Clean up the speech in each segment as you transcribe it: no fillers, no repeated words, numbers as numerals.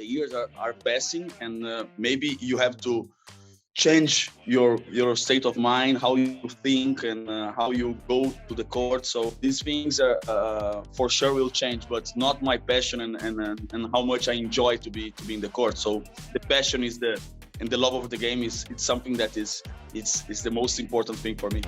the years are passing, and maybe you have to change your state of mind, how you think, and how you go to the court. So these things are for sure will change, but not my passion and how much I enjoy to be in the court. So the passion is and the love of the game is it's something that is the most important thing for me.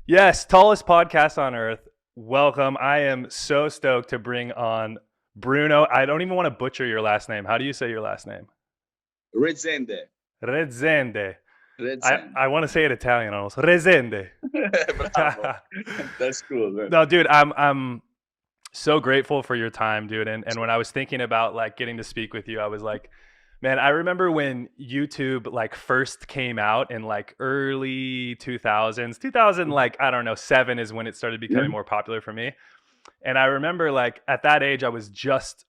Yes, tallest podcast on earth. Welcome. I am so stoked to bring on Bruno. I don't even want to butcher your last name. How do you say your last name? Rezende. I want to say it Italian almost. Rezende. Bravo. That's cool, man. No, dude, I'm so grateful for your time, dude. And when I was thinking about like getting to speak with you, I was like, man, I remember when YouTube like first came out in like early 2000, like, I don't know, 7 is when it started becoming more popular for me. And I remember like at that age, I was just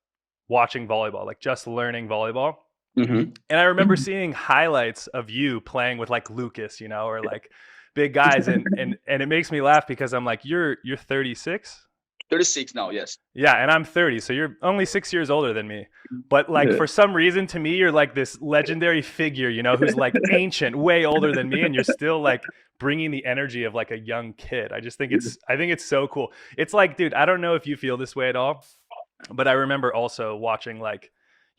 watching volleyball, like just learning volleyball. Mm-hmm. And I remember seeing highlights of you playing with like Lucas, you know, or like big guys. And it makes me laugh because I'm like, you're 36? 36 now, yes. Yeah, and I'm 30, so you're only 6 years older than me. But like for some reason, to me, you're like this legendary figure, you know, who's like ancient, way older than me, and you're still like bringing the energy of like a young kid. I think it's so cool. It's like, dude, I don't know if you feel this way at all, but I remember also watching like,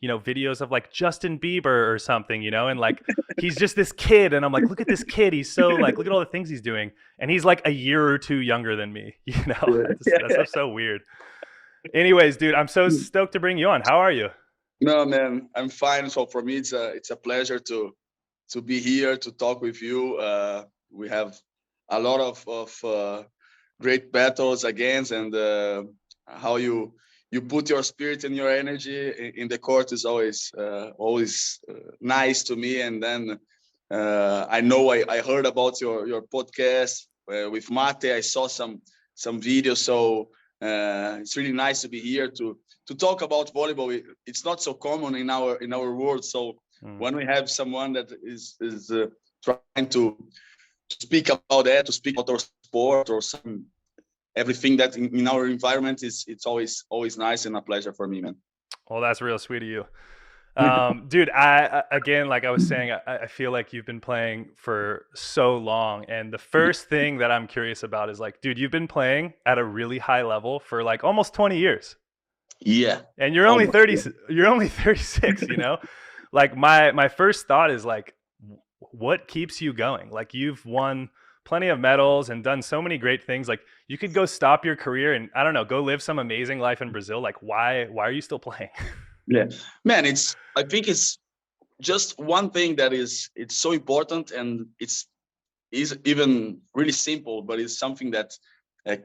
you know, videos of like Justin Bieber or something, you know, and like he's just this kid, and I'm like, look at this kid, he's so like, look at all the things he's doing, and he's like a year or two younger than me, you know. That's so weird. Anyways, dude, I'm so stoked to bring you on. How are you? No, man, I'm fine. So for me, it's a pleasure to be here to talk with you. We have a lot of great battles against, and how you put your spirit and your energy in the court is always nice to me. And then I know I heard about your podcast with Mate. I saw some videos, so it's really nice to be here to talk about volleyball. It's not so common in our world. So when we have someone that is trying to speak about that, to speak about our sport or everything that in our environment, it's always nice and a pleasure for me, man. Well, that's real sweet of you. Dude, I again, like I was saying, I feel like you've been playing for so long. And the first thing that I'm curious about is like, dude, you've been playing at a really high level for like almost 20 years. Yeah. And you're only 30, you're only 36, you know? Like my first thought is like, what keeps you going? Like you've won plenty of medals and done so many great things. Like you could go stop your career and I don't know, go live some amazing life in Brazil. Like why are you still playing? Yeah, man, I think it's just one thing that it's so important, and is even really simple, but it's something that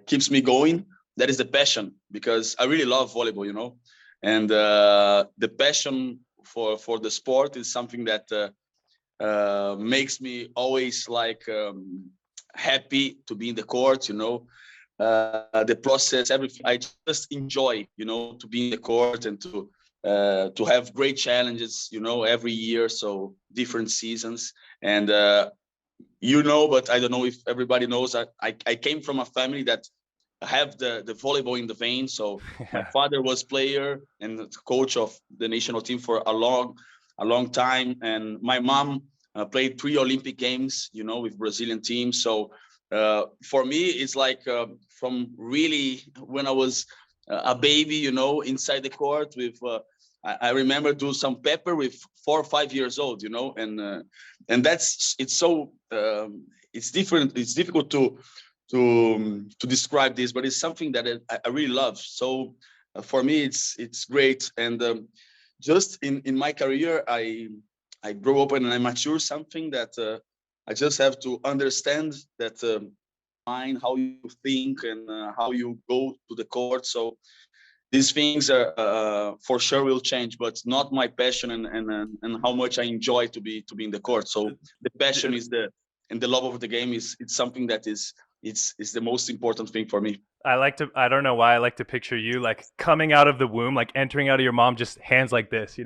keeps me going. That is the passion, because I really love volleyball, you know, and the passion for the sport is something that makes me always like happy to be in the court, you know. The process, everything, I just enjoy, you know, to be in the court and to have great challenges, you know, every year. So different seasons, and you know, but I don't know if everybody knows, I came from a family that have the volleyball in the vein. So my father was player and coach of the national team for a long time, and my mom played 3 Olympic games, you know, with Brazilian teams. So for me, it's like from really when I was a baby, you know, inside the court with I remember do some pepper with 4 or 5 years old, you know, and it's so it's different. It's difficult to describe this, but it's something that I really love. So for me, it's great. And just in my career, I grow up and I mature something that I just have to understand that mind, how you think, and how you go to the court. So these things are for sure will change, but not my passion and how much I enjoy to be in the court. So the passion is and the love of the game is it's something that is it's the most important thing for me. I don't know why I like to picture you like coming out of the womb, like entering out of your mom, just hands like this,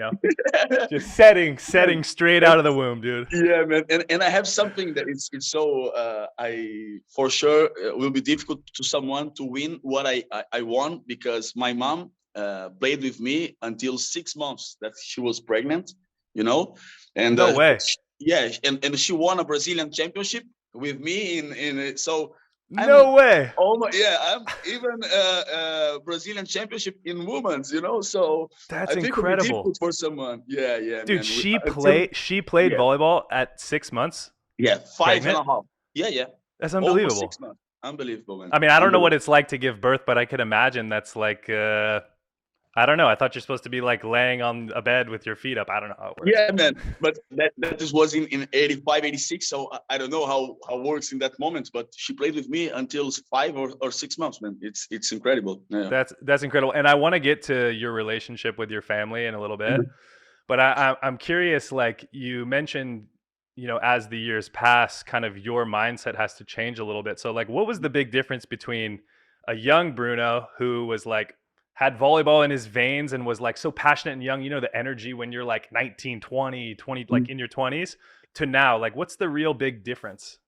just setting straight out of the womb, dude. Yeah, man. And I have something that it's so I for sure will be difficult to someone to win what I won, because my mom played with me until 6 months that she was pregnant, and No way. yeah, and she won a Brazilian championship with me in so I'm No way. almost, yeah, I'm even Brazilian championship in women's, so That's I think it'll be incredible. difficult for someone. Yeah, Dude, man. Until she played yeah. volleyball at 6 months, Yeah, five and pregnant. a half. Yeah. That's Almost unbelievable. 6 months. Unbelievable, man. I mean, I don't know what Unbelievable. it's like to give birth, but I could imagine that's like, I don't know. I thought you're supposed to be like laying on a bed with your feet up. I don't know how it works. Yeah, man. But that just was in 85, 86. So I don't know how it works in that moment. But she played with me until 5 or 6 months, man. It's incredible. Yeah. That's incredible. And I want to get to your relationship with your family in a little bit. Mhm. But I'm curious, like you mentioned, as the years pass, kind of your mindset has to change a little bit. So like, what was the big difference between a young Bruno who was like, had volleyball in his veins and was like so passionate and young, the energy when you're like 19, 20, like in your 20s, to now, like what's the real big difference?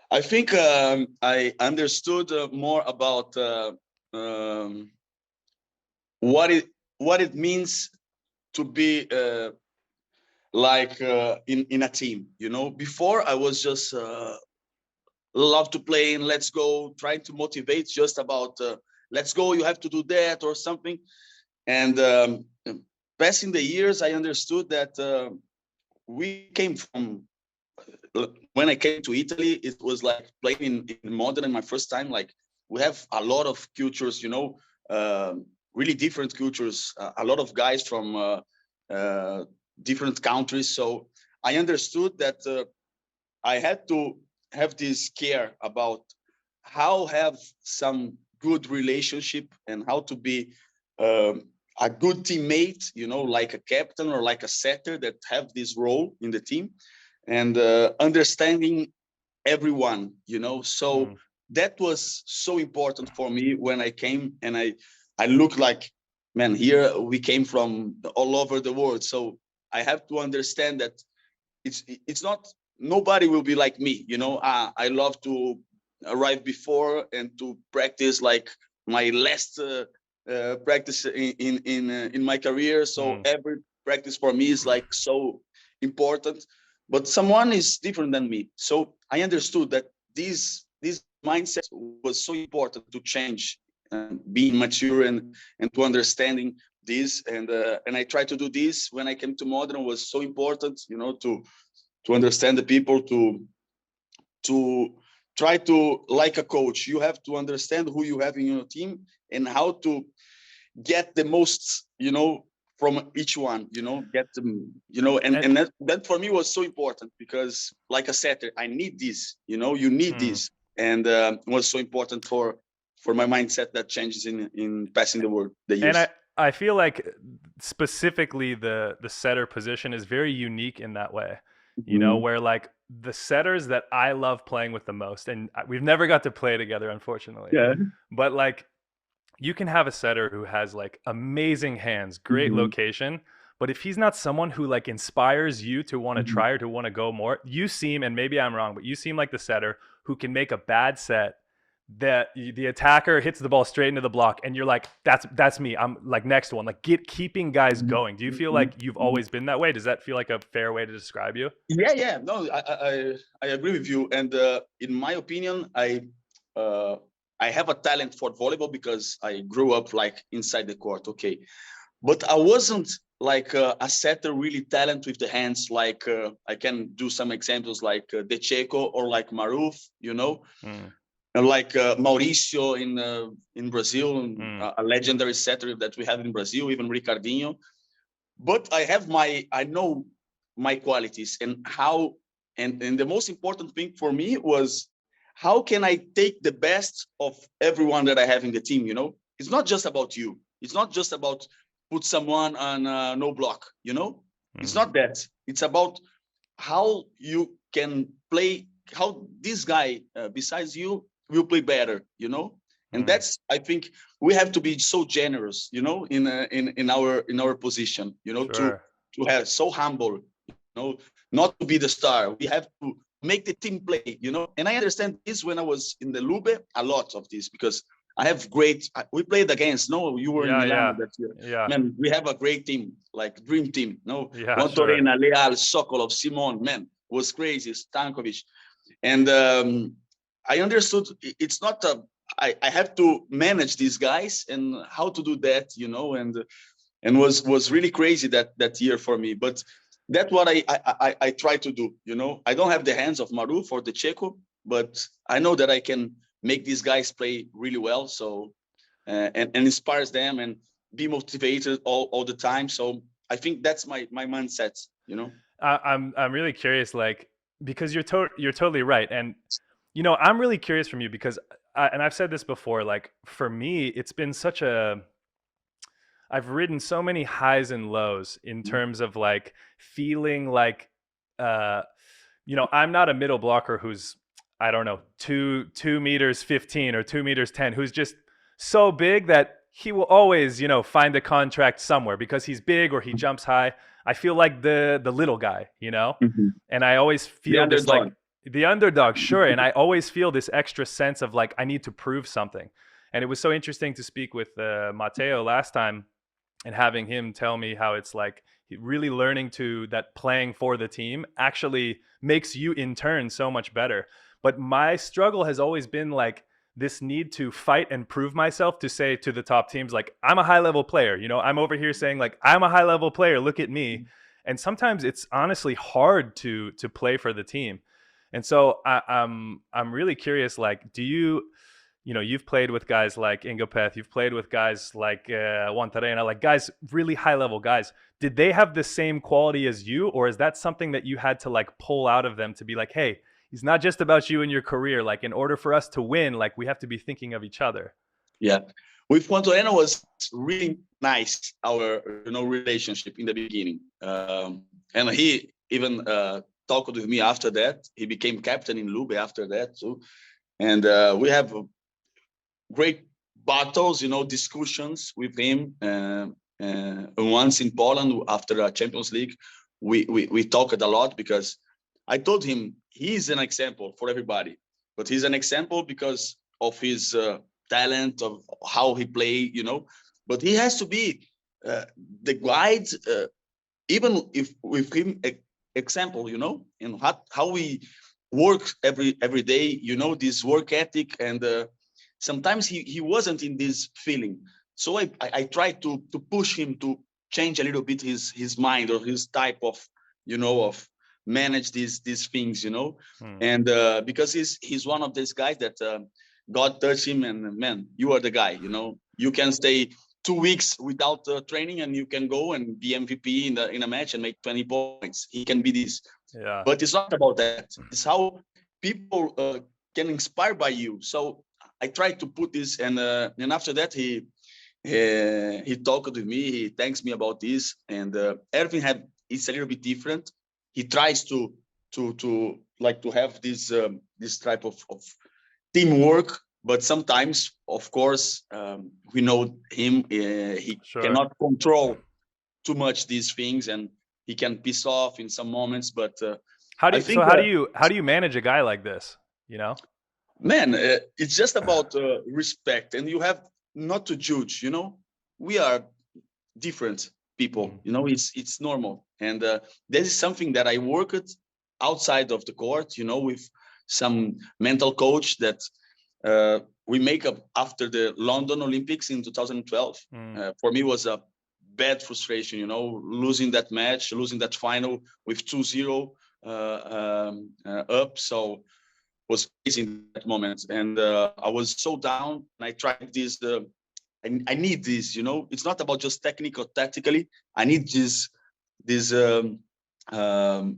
I think I understood more about what it means to be like in a team. Before I was just love to play and let's go, trying to motivate just about let's go, you have to do that or something. And passing the years, I understood that we came from when I came to Italy, it was like playing in modern my first time. Like we have a lot of cultures, really different cultures, a lot of guys from different countries. So I understood that I had to have this care about how have some good relationship and how to be a good teammate, like a captain or like a setter that have this role in the team, and understanding everyone. So that was so important for me when I came, and I look like, man, here we came from all over the world. So I have to understand that it's not, nobody will be like me. I love to arrive before and to practice like my last practice in my career. So every practice for me is like so important, but someone is different than me. So I understood that this mindset was so important to change, being mature and to understanding this, and I try to do this when I came to modern was so important, to understand the people, to try to, like a coach, you have to understand who you have in your team and how to get the most, from each one, get them, and that for me was so important, because like a setter, I need this, you need this, and was so important for my mindset that changes in passing the years. And I feel like specifically the setter position is very unique in that way, where like the setters that I love playing with the most, and we've never got to play together, unfortunately. Yeah. But like you can have a setter who has like amazing hands, great location, but if he's not someone who like inspires you to want to try or to want to go more, you seem, and maybe I'm wrong, but you seem like the setter who can make a bad set that the attacker hits the ball straight into the block and you're like, that's me, I'm like next one, like keeping guys going. Do you feel like you've always been that way? Does that feel like a fair way to describe you? Yeah, no, I agree with you, and in my opinion, I have a talent for volleyball because I grew up like inside the court, okay, but I wasn't like a setter really talent with the hands, like I can do some examples like De Checo or like Maruf, and like Mauricio in Brazil, a legendary setter that we have in Brazil, even Ricardinho. But I know my qualities, and how, and the most important thing for me was how can I take the best of everyone that I have in the team. It's not just about you, it's not just about put someone on no block. It's not that. It's about how you can play, how this guy besides you will play better, you know. And that's, I think we have to be so generous, you know, in our position, you know, Sure. to have so humble, you know, not to be the star. We have to make the team play, you know. And I understand this when I was in the Lube, a lot of this, because I have great, we played against, no, you were in Yeah, Milano yeah, that year. yeah, Man, we have a great team, like dream team, no? yeah. Juan Sure. Torena, Leal, Sokolov, Simon, man, was crazy, Stankovic. And I understood it's not a, I have to manage these guys and how to do that, you know, and was really crazy that year for me. But that's what I try to do, you know. I don't have the hands of Maruf or the Checo, but I know that I can make these guys play really well. So and inspires them and be motivated all the time. So I think that's my mindset, you know. I'm really curious, like, because you're totally right, and you know, I'm really curious from you because, and I've said this before, like for me, it's been such a I've ridden so many highs and lows in terms of like feeling like, uh, you know, I'm not a middle blocker who's, I don't know, 2 meters 15 or 2 meters 10, who's just so big that he will always, you know, find a contract somewhere because he's big or he jumps high. I feel like the little guy, you know, Mhm. and I always The feel this like underdog. the underdog, sure, and I always feel this extra sense of like I need to prove something. And it was so interesting to speak with Matteo last time and having him tell me how it's like really learning to that playing for the team actually makes you in turn so much better. But my struggle has always been like this need to fight and prove myself to say to the top teams like I'm a high level player, you know. I'm over here saying like I'm a high level player, look at me. And sometimes it's honestly hard to play for the team. And so I'm really curious, like, do you, you know, you've played with guys like Ingopeth, you've played with guys like Wantarena, like guys, really high level guys. Did they have the same quality as you, or is that something that you had to like pull out of them to be like, hey, it's not just about you and your career. Like, in order for us to win, like we have to be thinking of each other. Yeah, with Juan was really nice, our, you know, relationship in the beginning, and he even talked with me after that. He became captain in Lube after that too, and we have great battles, you know, discussions with him. Once in Poland after a Champions League, we talked a lot because I told him he's an example for everybody, but he's an example because of his talent, of how he play, you know. But he has to be the guide, even if with him example, you know, and how we work every day, you know, this work ethic. And sometimes he wasn't in this feeling, so I tried to push him to change a little bit his mind or his type of, you know, of manage these things, you know. And because he's one of these guys that God touched him, and man, you are the guy, you know. You can stay 2 weeks without training and you can go and be MVP in a match and make 20 points. He can be this. Yeah. But it's not about that. It's how people can inspire by you. So I tried to put this, and after that he talked with me. He thanks me about this, and everything it's a little bit different. He tries to like to have this type of teamwork, but sometimes, of course, we know him. He Sure. cannot control too much these things, and he can piss off in some moments. But How do I you, so think, how do you manage a guy like this? You know? man, it's just about respect, and you have not to judge. You know, we are different people. You know, it's normal, and this is something that I worked outside of the court. You know, with some mental coach that we make up after the London Olympics in 2012. For me, was a bad frustration. You know, losing that match, losing that final with 2-0 up. So was crazy in that moment, and I was so down. And I tried this. I need this. You know, it's not about just technical, tactically. I need this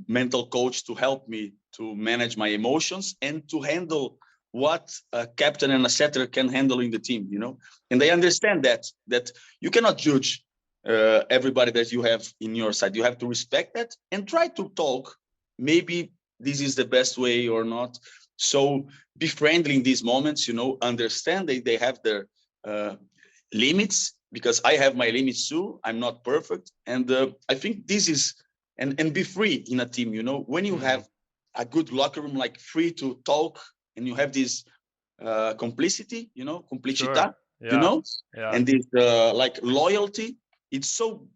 mental coach to help me to manage my emotions and to handle what a captain and a setter can handle in the team. You know, and they understand that you cannot judge everybody that you have in your side. You have to respect that and try to talk. Maybe this is the best way or not. So be friendly in these moments, you know, understand that they have their limits, because I have my limits too. I'm not perfect. And I think this is, and be free in a team, you know, when you have a good locker room, like free to talk, and you have this complicity, you know, Sure. complicità, you Yeah. know, Yeah. and this like loyalty. It's so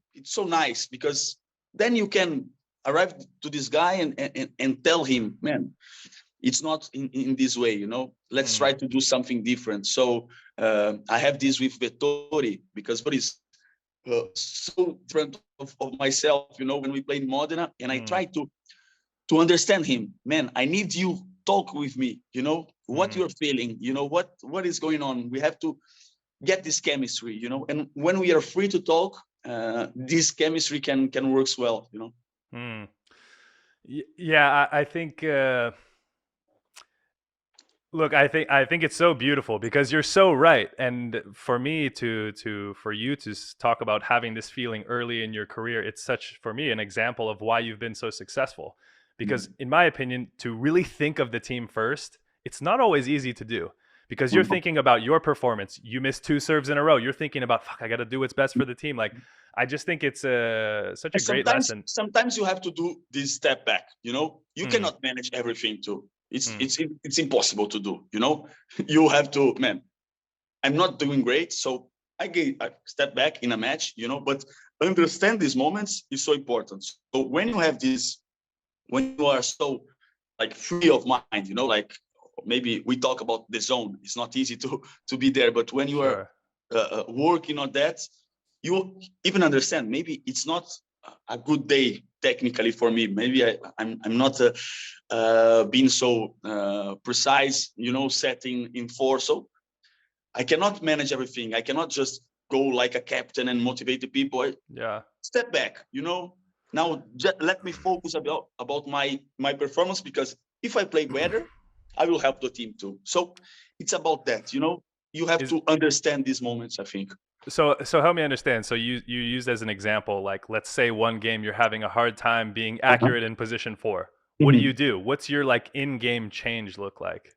nice, because then you can arrive to this guy and tell him, man, it's not in this way, you know, let's try to do something different. So I have this with Vettori, because Vettori is so different of myself, you know, when we played Modena, and I try to understand him. Man, I need you talk with me, you know, what you're feeling, you know, what is going on. We have to get this chemistry, you know, and when we are free to talk, this chemistry can works well, you know. Yeah, I think look, I think it's so beautiful because you're so right. And for me for you to talk about having this feeling early in your career, it's such, for me, an example of why you've been so successful. Because in my opinion, to really think of the team first, it's not always easy to do, because you're thinking about your performance. You missed 2 serves in a row. You're thinking about, fuck, I got to do what's best for the team. Like, I just think it's such a And great lesson. sometimes you have to do this step back, you know, you Mm, cannot manage everything too. mm, It's impossible to do, you know. You have to, man, I'm not doing great, so I step back in a match, you know, but understand these moments is so important. So when you have this, when you are so like free of mind, you know, like maybe we talk about the zone, it's not easy to be there, but when you are sure. working on that, you even understand maybe it's not a good day technically for me. Maybe I'm not being so precise, you know, setting in four. So I cannot manage everything. I cannot just go like a captain and motivate the people. I Yeah. step back, you know. Now just let me focus about my performance, because if I play better, I will help the team too. So it's about that, you know. You have Is to understand these moments, I think. so help me understand. So you used as an example, like, let's say one game you're having a hard time being Uh-huh. accurate in position 4. What do Mhm. you do? What's your like in-game change look like?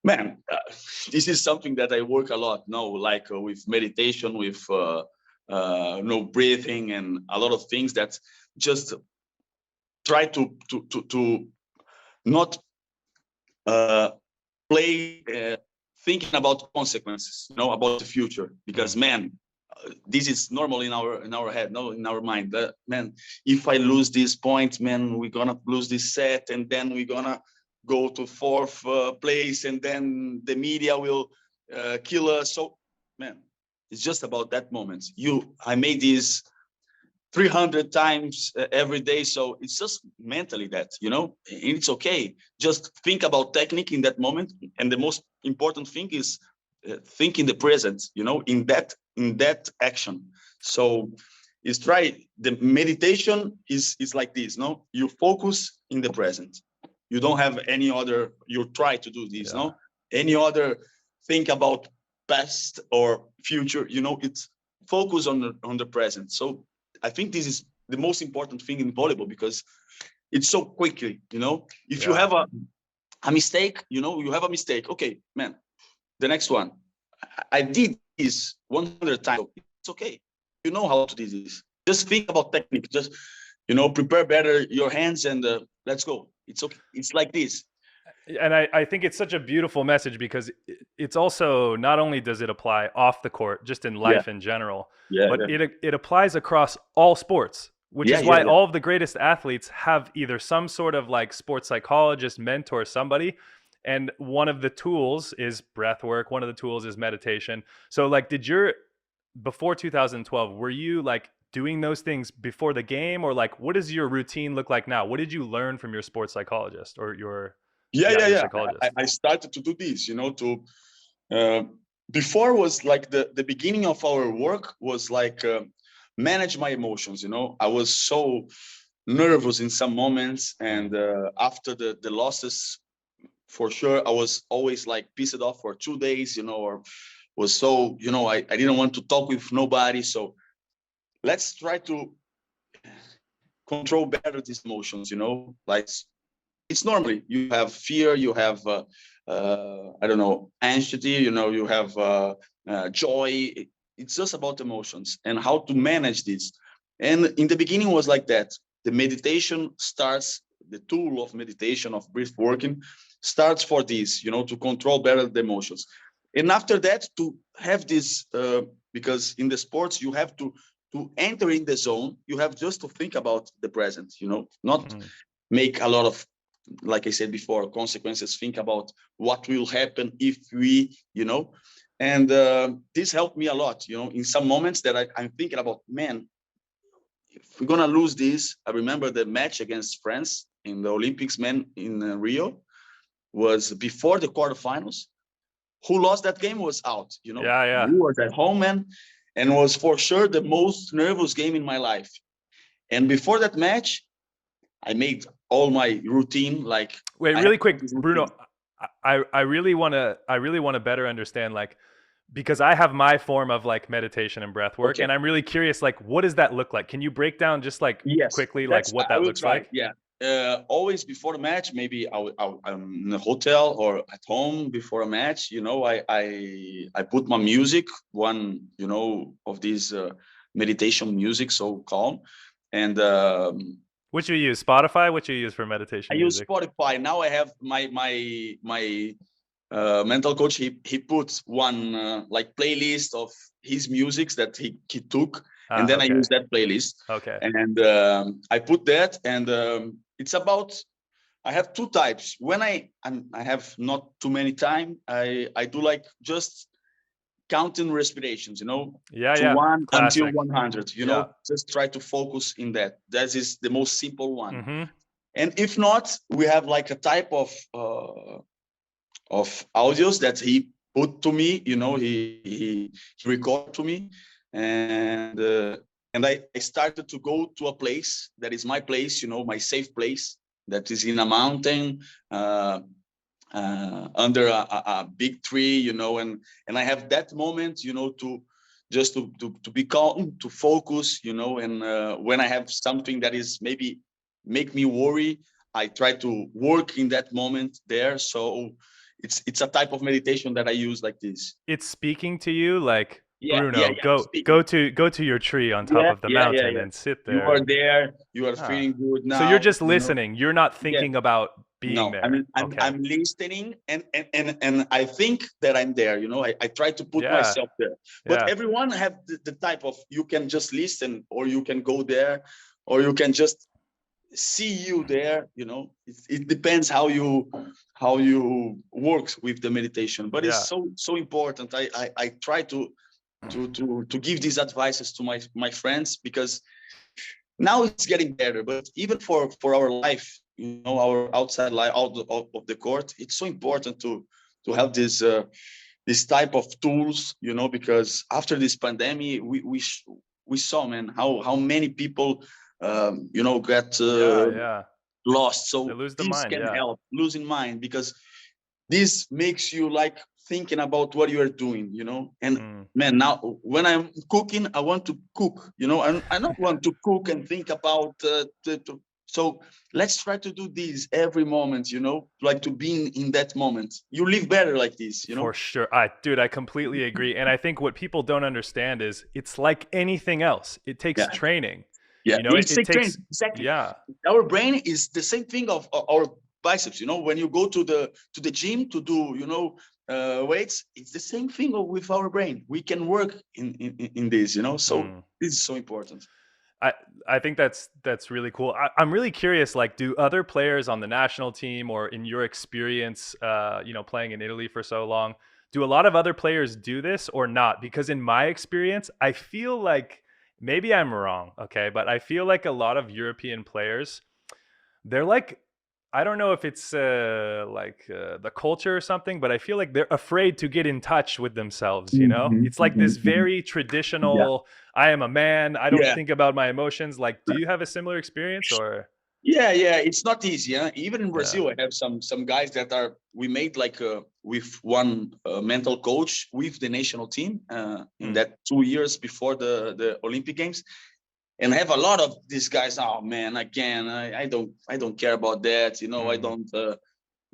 Man, this is something that I work a lot now, like with meditation, with breathing, and a lot of things that just try to not uh, play thinking about consequences, you know, about the future. Mm, Because man, this is normal in our head, no, in our mind. Man, if I lose this point, man, we're gonna lose this set, and then we're gonna go to fourth place, and then the media will kill us. So, man, it's just about that moment. I made this 300 times every day. So it's just mentally that, you know, and it's okay. Just think about technique in that moment. And the most important thing is think in the present, you know, in that action. So is try the meditation is like this, no? You focus in the present. You don't have any other, you try to do this, yeah. no? Any other think about past or future, you know, it's focus on the present. So I think this is the most important thing in volleyball, because it's so quickly, you know. If you Yeah. have a mistake, you know, you have a mistake. Okay, man, the next one. I did this 100 times. So it's okay. You know how to do this. Just think about technique. Just, you know, prepare better your hands, and let's go. It's okay. It's like this. And I think it's such a beautiful message, because it's also, not only does it apply off the court, just in Yeah, life in general, yeah, but yeah, it applies across all sports, which yeah, is yeah, why yeah. all of the greatest athletes have either some sort of like sports psychologist, mentor, somebody. And one of the tools is breath work. One of the tools is meditation. So like, before 2012, were you like doing those things before the game, or like, what does your routine look like now? What did you learn from your sports psychologist, or Yeah, yeah, yeah, your yeah. psychologist? I started to do this, you know, to uh, before was like the beginning of our work was like manage my emotions, you know. I was so nervous in some moments, Mm, and after the losses, for sure, I was always like pissed off for 2 days, you know, or was so, you know, I didn't want to talk with nobody. So let's try to control better these emotions, you know, like it's normally you have fear, you have I don't know, anxiety, you have joy. It's just about emotions and how to manage this. And in the beginning was like that. The meditation starts, the tool of meditation, of breath working, starts for this, to control better the emotions. And after that, to have this, because in the sports you have to enter in the zone, you have just to think about the present, not make a lot of, like I said before, consequences, think about what will happen if we, and this helped me a lot, in some moments that I'm thinking about, man, if we're gonna lose this. I remember the match against France in the Olympics, man, in Rio, was before the quarterfinals. Who lost that game was out, Yeah. We was at home, man, and was for sure the most nervous game in my life. And before that match, I made all my routine. Like, Wait, I really have quick, this routine. Bruno. I really wanna better understand, like, because I have my form of like meditation and breath work, Okay. and I'm really curious, like, what does that look like? Can you break down just like Yes, quickly like what I that will looks try. like? Yeah. Always before the match, maybe I'm in a hotel or at home before a match. I put my music, one of these meditation music, so calm, and What you use? Spotify? What you use for I meditation use music? Spotify. Now I have my mental coach. He puts one like playlist of his musics that he took, and then I Okay. use that playlist, Okay. and I put that, and it's about. I have two types. When I have not too many time, I do like just counting respirations, to Yeah. one until Classic. 100. Yeah. Just try to focus in that. That is the most simple one. Mm-hmm. And if not, we have like a type of audios that he put to me. He record to me, and I started to go to a place that is my place, my safe place, that is in a mountain, under a big tree, and I have that moment, to just to be calm, to focus, and when I have something that is maybe make me worry, I try to work in that moment there. So it's a type of meditation that I use like this. It's speaking to you like, Yeah, Bruno, go speaking. to your tree on top of the mountain Yeah. and sit You there are and there. You are ah. feeling good So you're now. just listening. You're not Yeah. thinking about being No, there. Okay. I'm listening, and I think that I'm there. I try to put Yeah. myself there. But Yeah. everyone have the type of, you can just listen, or you can go there, or you can just see you there. It depends how you work with the meditation. But it's Yeah. so important. I try to give these advices to my friends, because now it's getting better, but even for our life, our outside life, out of the court, it's so important to have this type of tools, because after this pandemic, we saw, man, how many people get Yeah. lost. They So lose the this mind. can Yeah. help losing mind, because this makes you like thinking about what you are doing, and Mm. man, now when I'm cooking, I want to cook, I don't want to cook and think about so let's try to do this every moment, like to be in that moment. You live better like this. For sure. Dude, I completely agree. And I think what people don't understand is it's like anything else. It takes Yeah, training. yeah, it's It same training, takes, exactly. yeah. Our brain is the same thing of our biceps. When you go to the gym to do weights, it's the same thing with our brain. We can work in this, so Mm. this is so important. I I think that's really cool. I'm really curious. Like, do other players on the national team, or in your experience, playing in Italy for so long, do a lot of other players do this or not? Because in my experience, I feel like maybe I'm wrong. Okay, but I feel like a lot of European players, they're like, I don't know if it's the culture or something, but I feel like they're afraid to get in touch with themselves. It's like this very Yeah, traditional. I am a man. I don't yeah. think about my emotions. Like, do you have a similar experience or? Yeah. It's not easy. Huh? Even in Yeah. Brazil, I have some guys that we made like with one mental coach with the national team in Hmm. that 2 years before the Olympic Games. and have a lot of these guys. Oh man, again, I don't care about that. I don't.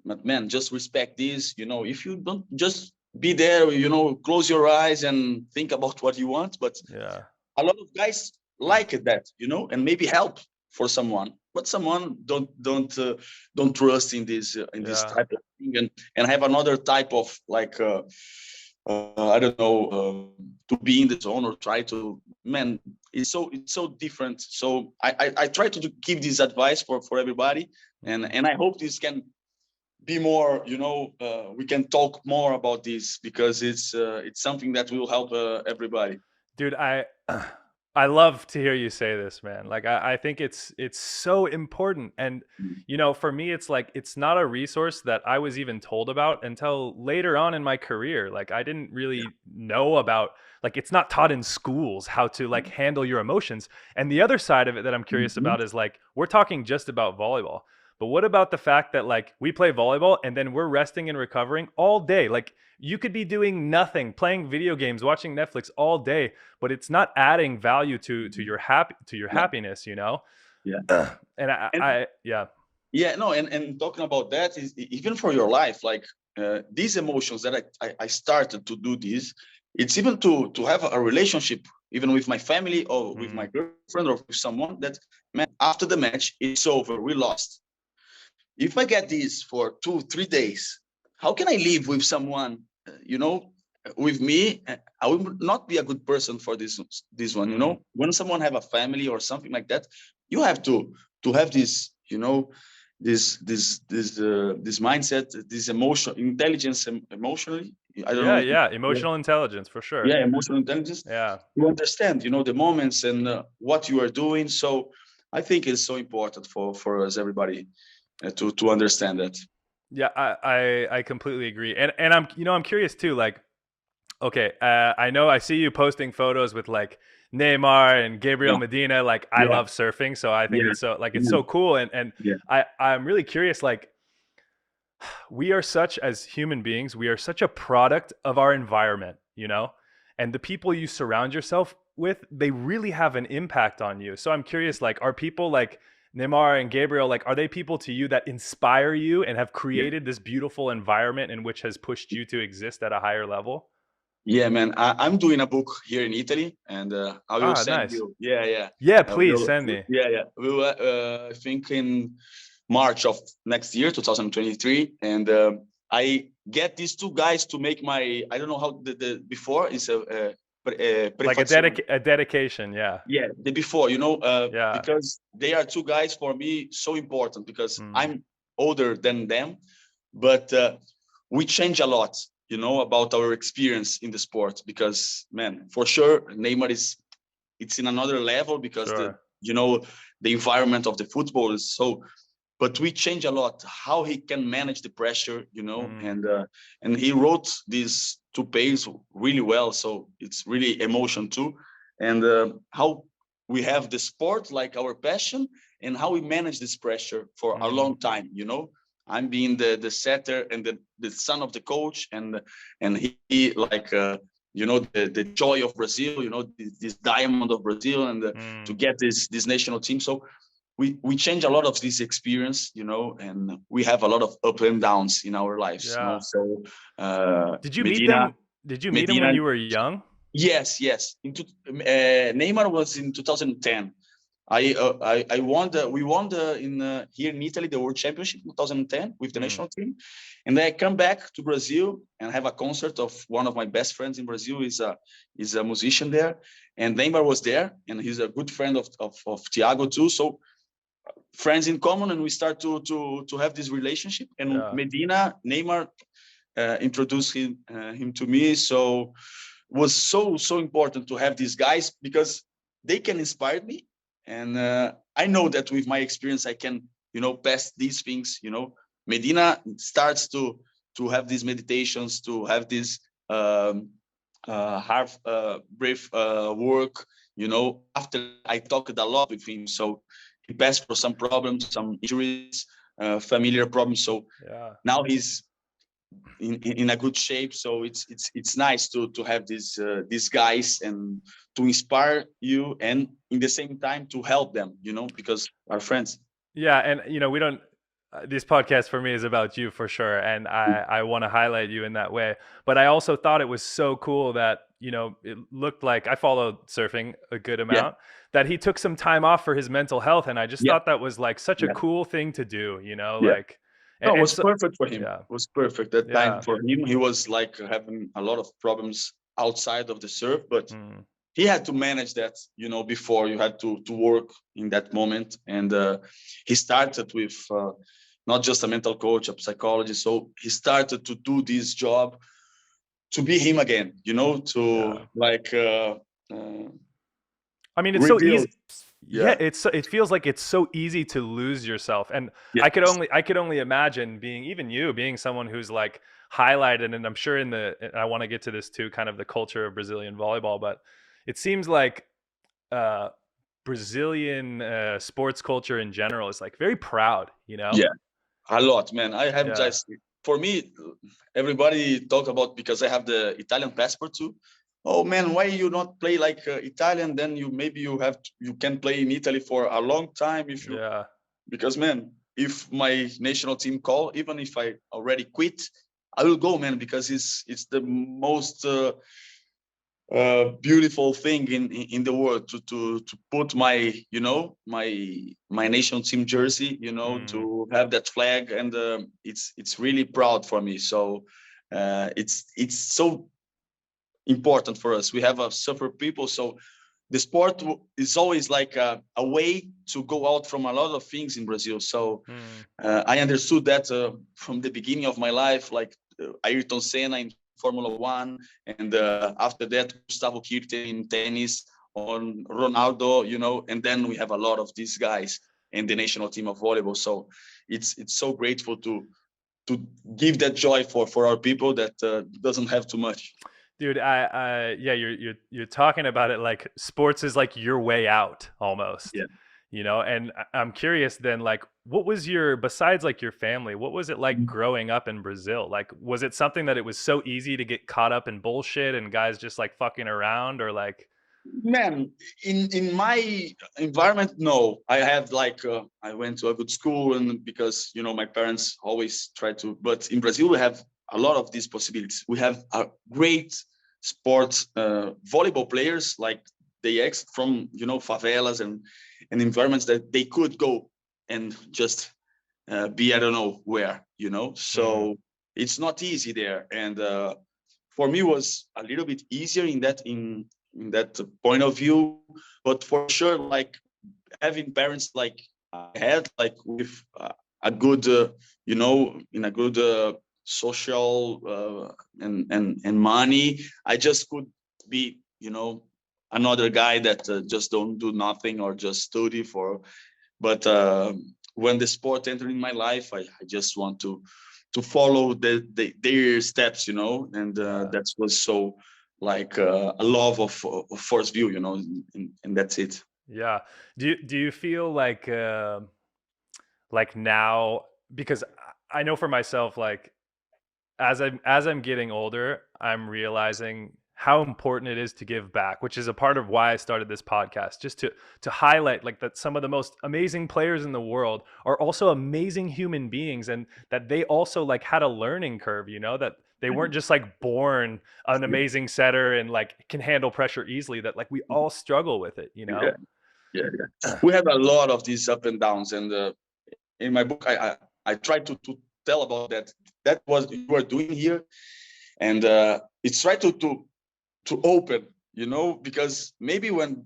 But man, just respect this. If you don't, just be there. Close your eyes and think about what you want. But Yeah. a lot of guys like that, and maybe help for someone. But someone don't trust in this Yeah. type of thing, and have another type of like I don't know, to be in the zone or try to, man, it's so different. So I try to give this advice for everybody, and I hope this can be more, we can talk more about this, because it's something that will help everybody. Dude, I love to hear you say this, man. Like I think it's so important. And for me it's like it's not a resource that I was even told about until later on in my career. Like I didn't really know about, like it's not taught in schools how to like handle your emotions. And the other side of it that I'm curious Mhm. about is like we're talking just about volleyball. But what about the fact that like we play volleyball and then we're resting and recovering all day? Like you could be doing nothing, playing video games, watching Netflix all day, but it's not adding value to your Yeah, happiness, you know? yeah. And And yeah. yeah, no, and talking about that is even for your life, like these emotions that I started to do this. It's even to have a relationship, even with my family or with my Mm, girlfriend or with someone, that, man, after the match, it's over, we lost. If I get this for 2 3 days, how can I live with someone, with me? I will not be a good person for this one. mm. When someone have a family or something like that, you have to have this, this mindset, this emotional intelligence, emotionally. I don't Yeah, know. yeah. Yeah, Emotional intelligence for sure. yeah, emotional intelligence. Yeah. You understand, the moments and what you are doing. So I think it's so important for us, everybody, to understand that. Yeah, I completely agree. And I'm curious too, like, okay, I know I see you posting photos with like Neymar and Gabriel Yeah, Medina. Like I yeah, love surfing, so I think yeah, it's yeah, so cool. And yeah, I'm really curious, like we are such as human beings, we are such a product of our environment, you know? And the people you surround yourself with, they really have an impact on you. So I'm curious, like, are people like Neymar and Gabriel, like, are they people to you that inspire you and have yeah. created this beautiful environment in which has pushed you to exist at a higher level? Yeah, man. I'm doing a book here in Italy, and I will Ah, send nice. you. Yeah, yeah. Yeah, please We'll, send me. yeah, yeah. We'll, I think in March of next year, 2023, and I get these two guys to make my. I don't know how the before is a Like prefazione. a dedication, yeah. Yeah, the before, Yeah. because they are two guys for me so important, because Mm, I'm older than them, but we change a lot, about our experience in the sport. Because, man, for sure, Neymar it's in another level, because sure. the environment of the football is so. But we change a lot how he can manage the pressure, Mm, and he wrote these two pages really well. So it's really emotion too, and how we have the sport like our passion, and how we manage this pressure for a mm, long time. I'm being the setter and the son of the coach, and he like the joy of Brazil, this diamond of Brazil, and to mm. get this national team. So we change a lot of this experience, and we have a lot of up and downs in our lives, Yeah. so Did you meet medina them? Did you meet them when medina you were young? yes. Neymar was in 2010. I won we won in here in Italy the World Championship in 2010 with the Mm, national team, and then I come back to Brazil and have a concert of one of my best friends in Brazil, is a musician there, and Neymar was there, and he's a good friend of Thiago too. So friends in common, and we start to have this relationship. And yeah. Medina, Neymar, introduced him to me. So it was so important to have these guys, because they can inspire me, and I know that with my experience I can pass these things. Medina starts to have these meditations, to have this half brief work, after I talked a lot with him. So he passed for some problems, some injuries, familiar problems. So Yeah. now he's in a good shape. So it's nice to have these guys and to inspire you, and in the same time to help them, because our friends. Yeah, and we don't. This podcast for me is about you for sure, and I want to highlight you in that way. But I also thought it was so cool that it looked like I followed surfing a good Yeah, amount, that he took some time off for his mental health, and I just yeah, thought that was like such a yeah, cool thing to do, yeah. like, No, it and was so perfect for him. yeah, It was perfect that time yeah, for him. He was like having a lot of problems outside of the surf, but mm, he had to manage that, before you had to work in that moment. And he started with not just a mental coach, a psychologist. So he started to do this job to be him again, to yeah. like I mean, it's so rebuild. easy. Yeah, Yeah. it feels like it's so easy to lose yourself, and Yeah. I could only imagine being, even you being someone who's like highlighted, and I'm sure and I want to get to this too, kind of the culture of Brazilian volleyball, but it seems like uh, Brazilian sports culture in general is like very proud, Yeah. A lot, man. I have Yeah, just, for me, everybody talk about, because I have the Italian passport too. Oh man, why you not play like Italian? Then you can play in Italy for a long time if you, yeah, because man, if my national team call, even if I already quit, I will go, man, because it's the most beautiful thing in the world to put my my national team jersey, mm, to have that flag, and it's really proud for me. So it's so important for us. We have a suffer people, so the sport is always like a way to go out from a lot of things in Brazil. So mm, I understood that from the beginning of my life, like Ayrton Senna in Formula One, and after that Gustavo Kirten in tennis, on Ronaldo, and then we have a lot of these guys in the national team of volleyball. So it's so grateful to give that joy for our people that doesn't have too much. dude, yeah, you're talking about it like sports is like your way out almost, Yeah. and I'm curious then, like, what was your, besides like your family, what was it like growing up in Brazil? Like, was it something that it was so easy to get caught up in bullshit and guys just like fucking around, or like, Man, in my environment, no. I have like I went to a good school, and because my parents always try to. But in Brazil, we have a lot of these possibilities. We have a great sports volleyball players, like they ex from favelas and environments that they could go and just be, I don't know where. mm, So it's not easy there, and for me was a little bit easier in that point of view. But for sure, like having parents like I had, like with a good in a good social and money, I just could be another guy that just don't do nothing or just study for. But when the sport entered in my life, I just want to follow their steps, and yeah. that was so like a love of force view, and that's it. Yeah. Do you feel like now, because I know for myself, like, as I'm getting older, I'm realizing how important it is to give back, which is a part of why I started this podcast, just to highlight like that some of the most amazing players in the world are also amazing human beings, and that they also like had a learning curve, that they weren't just like born an amazing setter and like can handle pressure easily, that like we all struggle with it, Yeah, yeah, yeah. We have a lot of these up and downs, and in my book, I try to tell about that. That was you were doing here, and it's try to open, because maybe when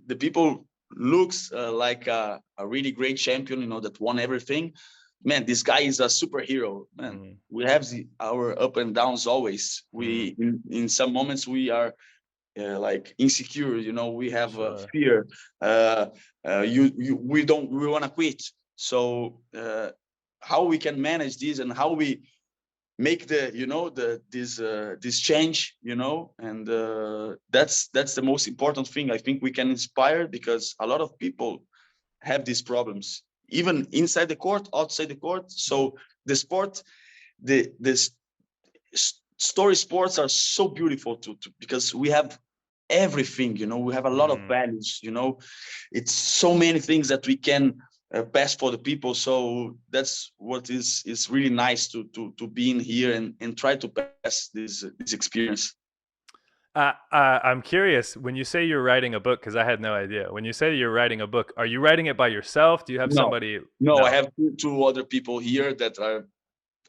the people looks like a really great champion, that won everything, man, this guy is a superhero, man. Mm, We have our up and downs always. mm, We in some moments we are like insecure, we have sure. fear, we want to quit. So how we can manage this, and how we make this change, and that's the most important thing. I think we can inspire, because a lot of people have these problems, even inside the court, outside the court. So the sport, this story sports are so beautiful because we have everything, we have a lot of values, it's so many things that we can pass for the people. So that's what is really nice to be in here and try to pass this experience. I'm curious, when you say you're writing a book, because I had no idea. When you say you're writing a book, are you writing it by yourself? Do you have somebody? No, I have two other people here that are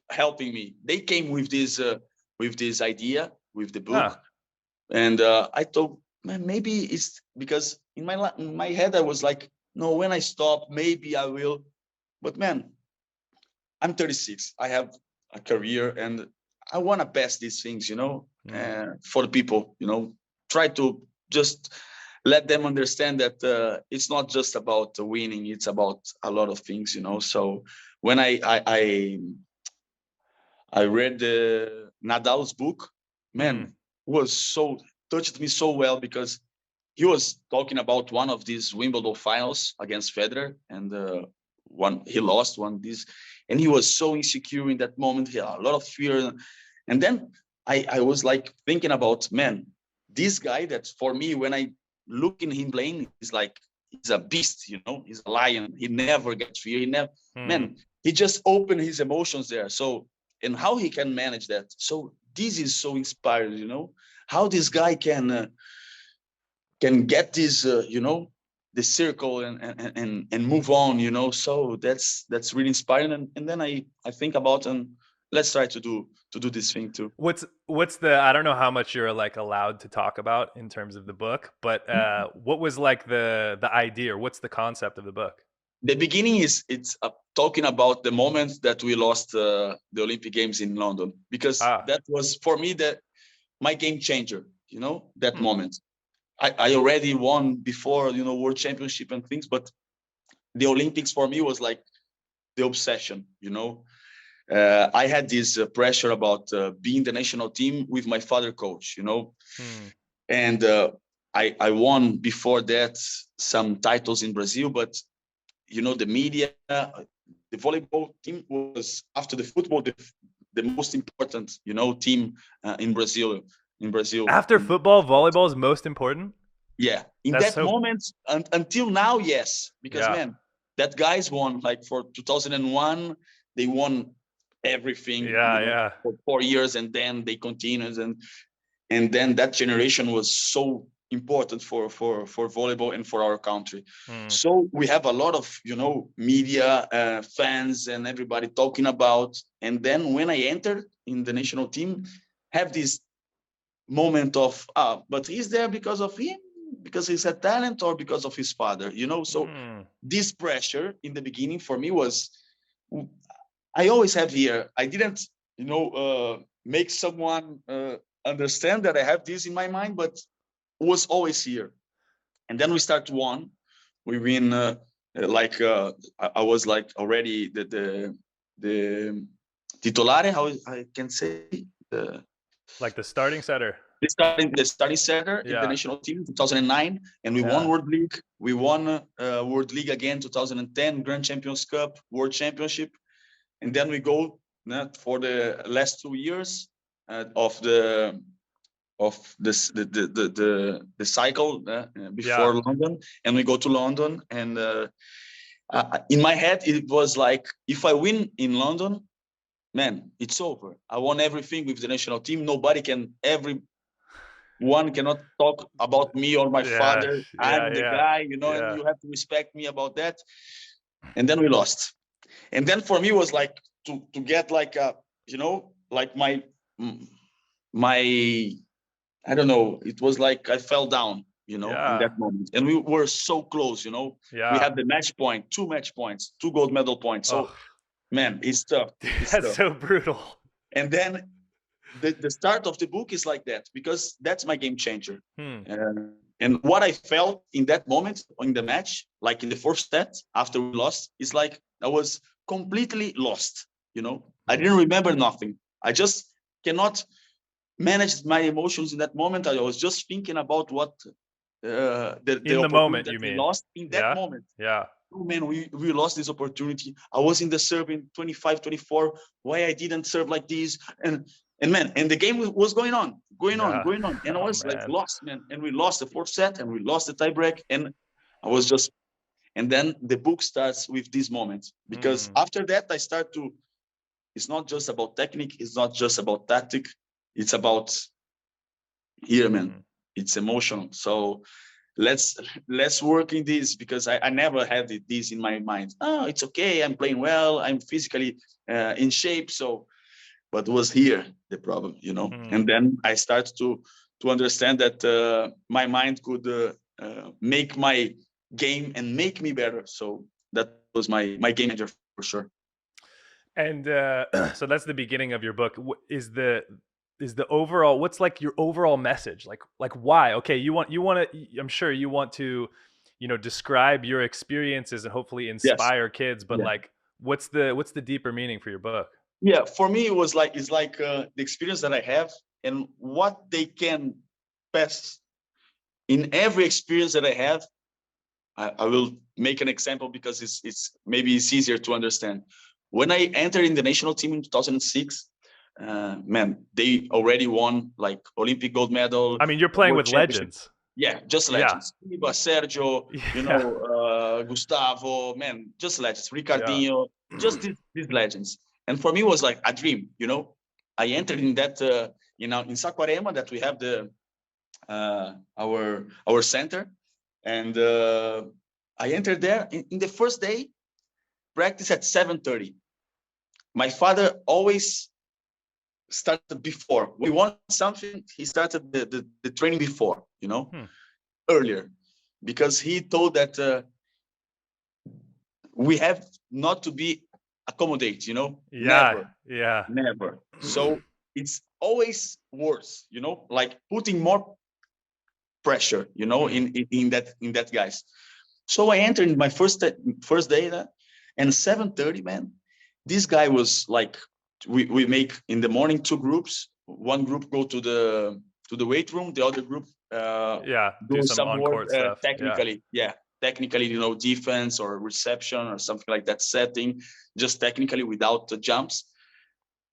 helping me. They came with this idea, with the book. And I thought, man, maybe it's because in my head I was like, no, when I stop, maybe I will. But man, I'm 36. I have a career, and I want to pass these things, for the people. Try to just let them understand that it's not just about winning; it's about a lot of things, So when I read Nadal's book, man, touched me so well, because he was talking about one of these Wimbledon finals against Federer, and he lost one this, and he was so insecure in that moment. He had a lot of fear, and then I was like thinking about, man, this guy that for me, when I look in him playing, is like he's a beast, he's a lion. He never gets fear. Man, he just opened his emotions there. So, and how he can manage that. So this is so inspiring, how this guy can get this, the circle and move on, So that's really inspiring. And then I think about, and let's try to do this thing too. What's the, I don't know how much you're like allowed to talk about in terms of the book, but what was like the idea, or what's the concept of the book? The beginning it's talking about the moment that we lost the Olympic Games in London, because that was for me my game changer, that moment. I already won before, world championship and things, but the Olympics for me was like the obsession, I had this pressure about being the national team with my father coach, and I won before that some titles in Brazil, but the media, the volleyball team was, after the football, the most important, team in Brazil. After football, volleyball is most important? Yeah. In that moment, until now, yes. Because, man, that guys won, like for 2001, they won everything for 4 years, and then they continued. And then that generation was so important for volleyball and for our country. So we have a lot of, media, fans, and everybody talking about. And then when I entered in the national team, have this moment of, but he's there because of him, because he's a talent, or because of his father, So this pressure in the beginning for me was, I always have here. I didn't, make someone understand that I have this in my mind, but was always here. And then we start one. We win. I was like already the titolare. How I can say, like the starting setter. The starting setter in the national team 2009, and we won World League. We won World League again 2010, Grand Champions Cup, World Championship, and then we go for the last 2 years of the cycle before London, and we go to London, and in my head it was like, if I win in London, man, it's over. I won everything with the national team. Nobody can one cannot talk about me or my father. I'm the guy, and you have to respect me about that. And then we lost. And then for me was like to get like like my I don't know, it was like I fell down, in that moment. And we were so close, we had the match point, 2 match points, 2 gold medal points. So man, it's tough. That's so brutal. And then the start of the book is like that, because that's my game changer. And what I felt in that moment in the match, like in the first set after we lost, is like I was completely lost. I didn't remember nothing. I just cannot manage my emotions in that moment. I was just thinking about what the moment that you we mean lost in that moment. Yeah. oh man, we lost this opportunity. I was in the serve in 25, 24. Why I didn't serve like this? And man, and the game was going on. Yeah. And I Oh was like man. lost, man. And we lost the fourth set and we lost the tie break. And I was just, and then the book starts with this moment. Because after that, I start to, it's not just about technique, it's not just about tactic, it's about here, man. It's emotional. So let's work in this, because I never had this in my mind. Oh, it's okay, I'm playing well, I'm physically in shape. So, but was here the problem, you know. And then I start to understand that my mind could make my game and make me better. So that was my game changer for sure. And so that's the beginning of your book. Is the overall, what's like your overall message? Like why? Okay, you want to, I'm sure you want to, describe your experiences and hopefully Yes. inspire kids, but Yeah. like what's the deeper meaning for your book? Yeah, for me it was like, it's like the experience that I have and what they can pass in every experience that I have. I will make an example because it's maybe it's easier to understand. When I entered in the national team in 2006, man, they already won like Olympic gold medal, I mean, you're playing world with championship. legends. Yeah, just Yeah. legends. Iba, Sergio, Yeah. Gustavo, man, just legends. Yeah. Ricardinho, just these legends. And for me, it was like a dream, you know. I entered in that, in Saquarema, that we have the our center, and I entered there in the first day, practice at 7:30. My father always started before. When we want something, he started the training before, you know, earlier, because he told that we have not to be accommodate, you know, Yeah. Yeah. never. So it's always worse, you know, like putting more pressure, you know, in that guys. So I entered in my first day, and 7:30, man. This guy was like, we make in the morning 2 groups. One group go to the weight room, the other group Yeah. Do do some some on work court stuff. technically. Yeah, technically, you know, defense or reception or something like that setting, just technically without the jumps.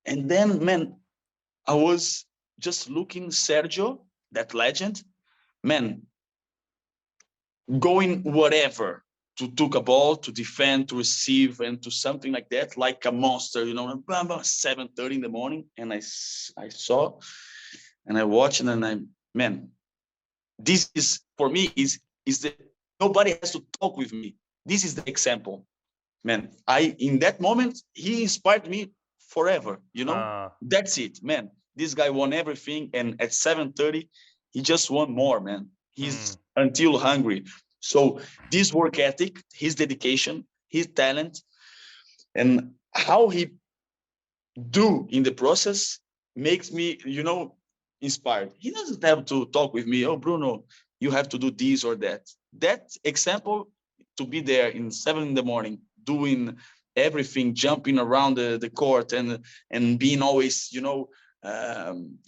And then, man, I was just looking Sergio, that legend, man, going whatever to took a ball, to defend, to receive, and to something like that, like a monster, you know. 7:30 in the morning, and I saw, and I watched, and man, this is for me is the, nobody has to talk with me. This is the example, man. In that moment he inspired me forever, you know. That's it, man. This guy won everything, and at 7:30 he just won more, man. He's until hungry. So this work ethic, his dedication, his talent, and how he do in the process makes me, you know, inspired. He doesn't have to talk with me, oh Bruno, you have to do this or that. That example, to be there in 7 in the morning doing everything, jumping around the court, and being always, you know,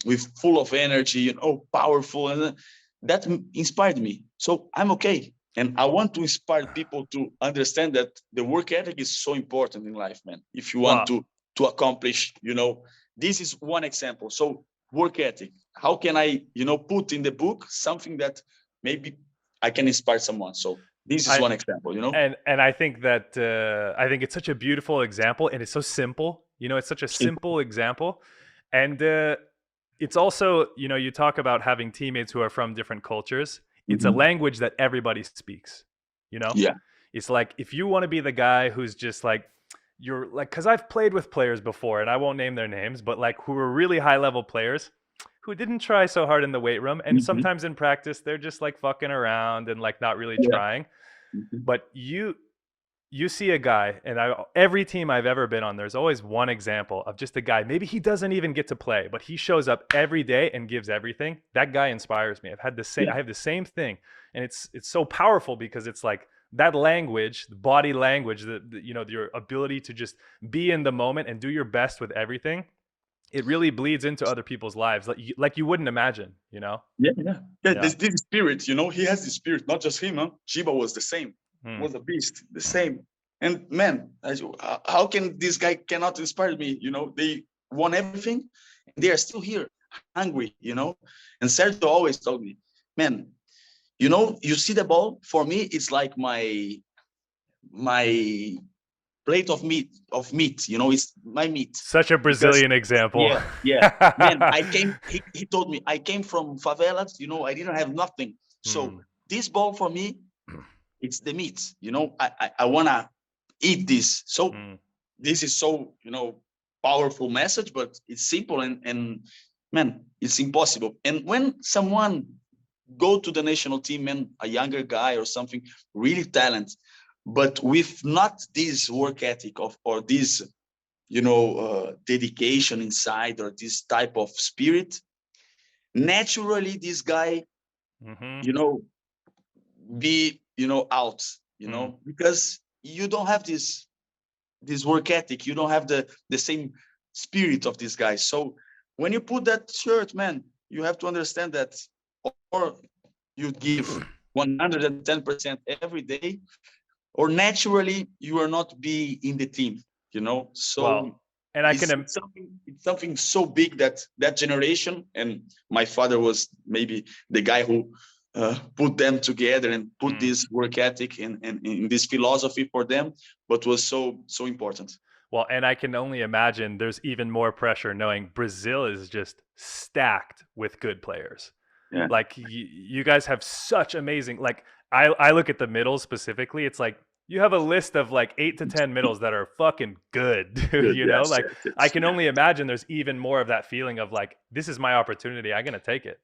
with full of energy, you know, powerful, and that inspired me. So I'm okay, and I want to inspire people to understand that the work ethic is so important in life, man. If you want to accomplish, you know, this is one example. So work ethic, how can I, you know, put in the book something that maybe I can inspire someone? So this is one example, you know. And I think that I think it's such a beautiful example, and it's so simple, you know. It's such a simple example, and it's also, you know, you talk about having teammates who are from different cultures. It's a language that everybody speaks, you know. Yeah, it's like, if you want to be the guy who's just like, you're like, because I've played with players before, and I won't name their names, but like, who were really high level players who didn't try so hard in the weight room, and sometimes in practice they're just like fucking around and like not really trying. But you see a guy, and every team I've ever been on, there's always one example of just a guy, maybe he doesn't even get to play, but he shows up every day and gives everything. That guy inspires me. I have the same thing, and it's so powerful, because it's like that language, the body language, the you know, your ability to just be in the moment and do your best with everything. It really bleeds into other people's lives, like you wouldn't imagine, you know. Yeah. This spirit, you know, he has the spirit, not just him, huh? Chiba was the same. was a beast, the same. And man, how can this guy cannot inspire me? They won everything, and they are still here, hungry. And Sergio always told me, man, you see the ball. For me, it's like my plate of meat. It's my meat. Such a Brazilian example. Yeah. Man, he told me, I came from favelas. I didn't have nothing. So this ball for me, it's the meat. I wanna eat this. So this is so powerful message, but it's simple and man, it's impossible. And when someone go to the national team, and a younger guy or something, really talented, but with not this work ethic or this dedication inside, or this type of spirit, naturally this guy be out, because you don't have this work ethic, you don't have the same spirit of these guys. So when you put that shirt, man, you have to understand that, or you give 110% every day, or naturally you will not be in the team. So wow. And it's something so big that generation, and my father was maybe the guy who put them together and put this work ethic and in this philosophy for them, but was so important. Well, and I can only imagine there's even more pressure knowing Brazil is just stacked with good players. Yeah. Like you guys have such amazing, like I look at the middles specifically, it's like you have a list of like 8 to 10 middles that are fucking good, dude, Yes, like yes. I can only imagine there's even more of that feeling of like, this is my opportunity, I'm going to take it,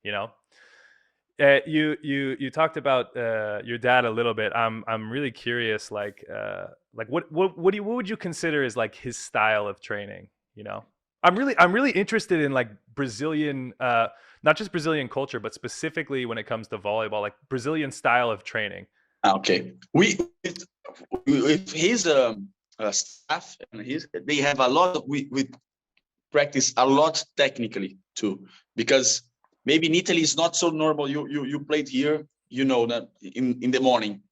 You talked about your dad a little bit. I'm really curious, like what would you consider is like his style of training? I'm really interested in like Brazilian, not just Brazilian culture, but specifically when it comes to volleyball, like Brazilian style of training. Okay, with his staff and they have a lot of we practice a lot technically too, because maybe in Italy it's not so normal. You played here, that in the morning,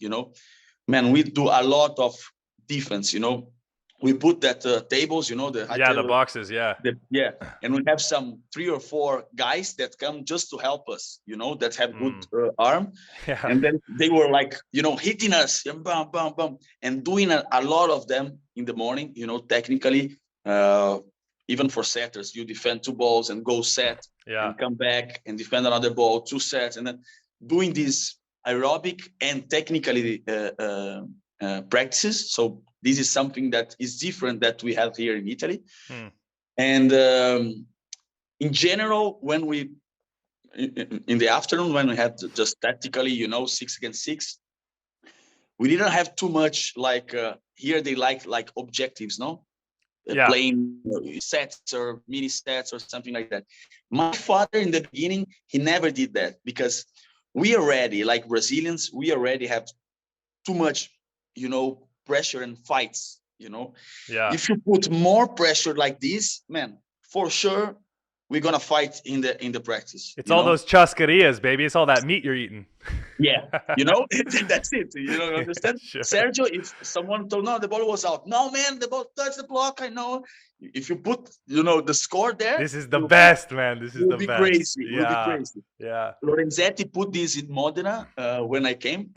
man, we do a lot of defense. We put that tables, the high the boxes, and we have some 3 or 4 guys that come just to help us, that have good arm, and then they were like, hitting us, and bam, bam, bam, and doing a lot of them in the morning, technically. Even for setters, you defend 2 balls and go set, and come back and defend another ball, 2 sets, and then doing this aerobic and technically practices. So this is something that is different that we have here in Italy. And in general, when we in the afternoon, when we had just tactically, 6 against 6, we didn't have too much like here they like objectives, no? Playing sets or mini sets or something like that. My father in the beginning, he never did that, because we already, like Brazilians, we already have too much, pressure and fights, If you put more pressure like this, man, for sure we're gonna fight in the practice. It's all those chascarias, baby. It's all that meat you're eating. Yeah, that's it. Understand? Sure. Sergio, if someone told, no, the ball was out. No, man, the ball touched the block. I know. If you put, the score there. This is the best, man. This is the best. Crazy. Yeah. Will be crazy. Yeah. Lorenzetti put this in Modena when I came.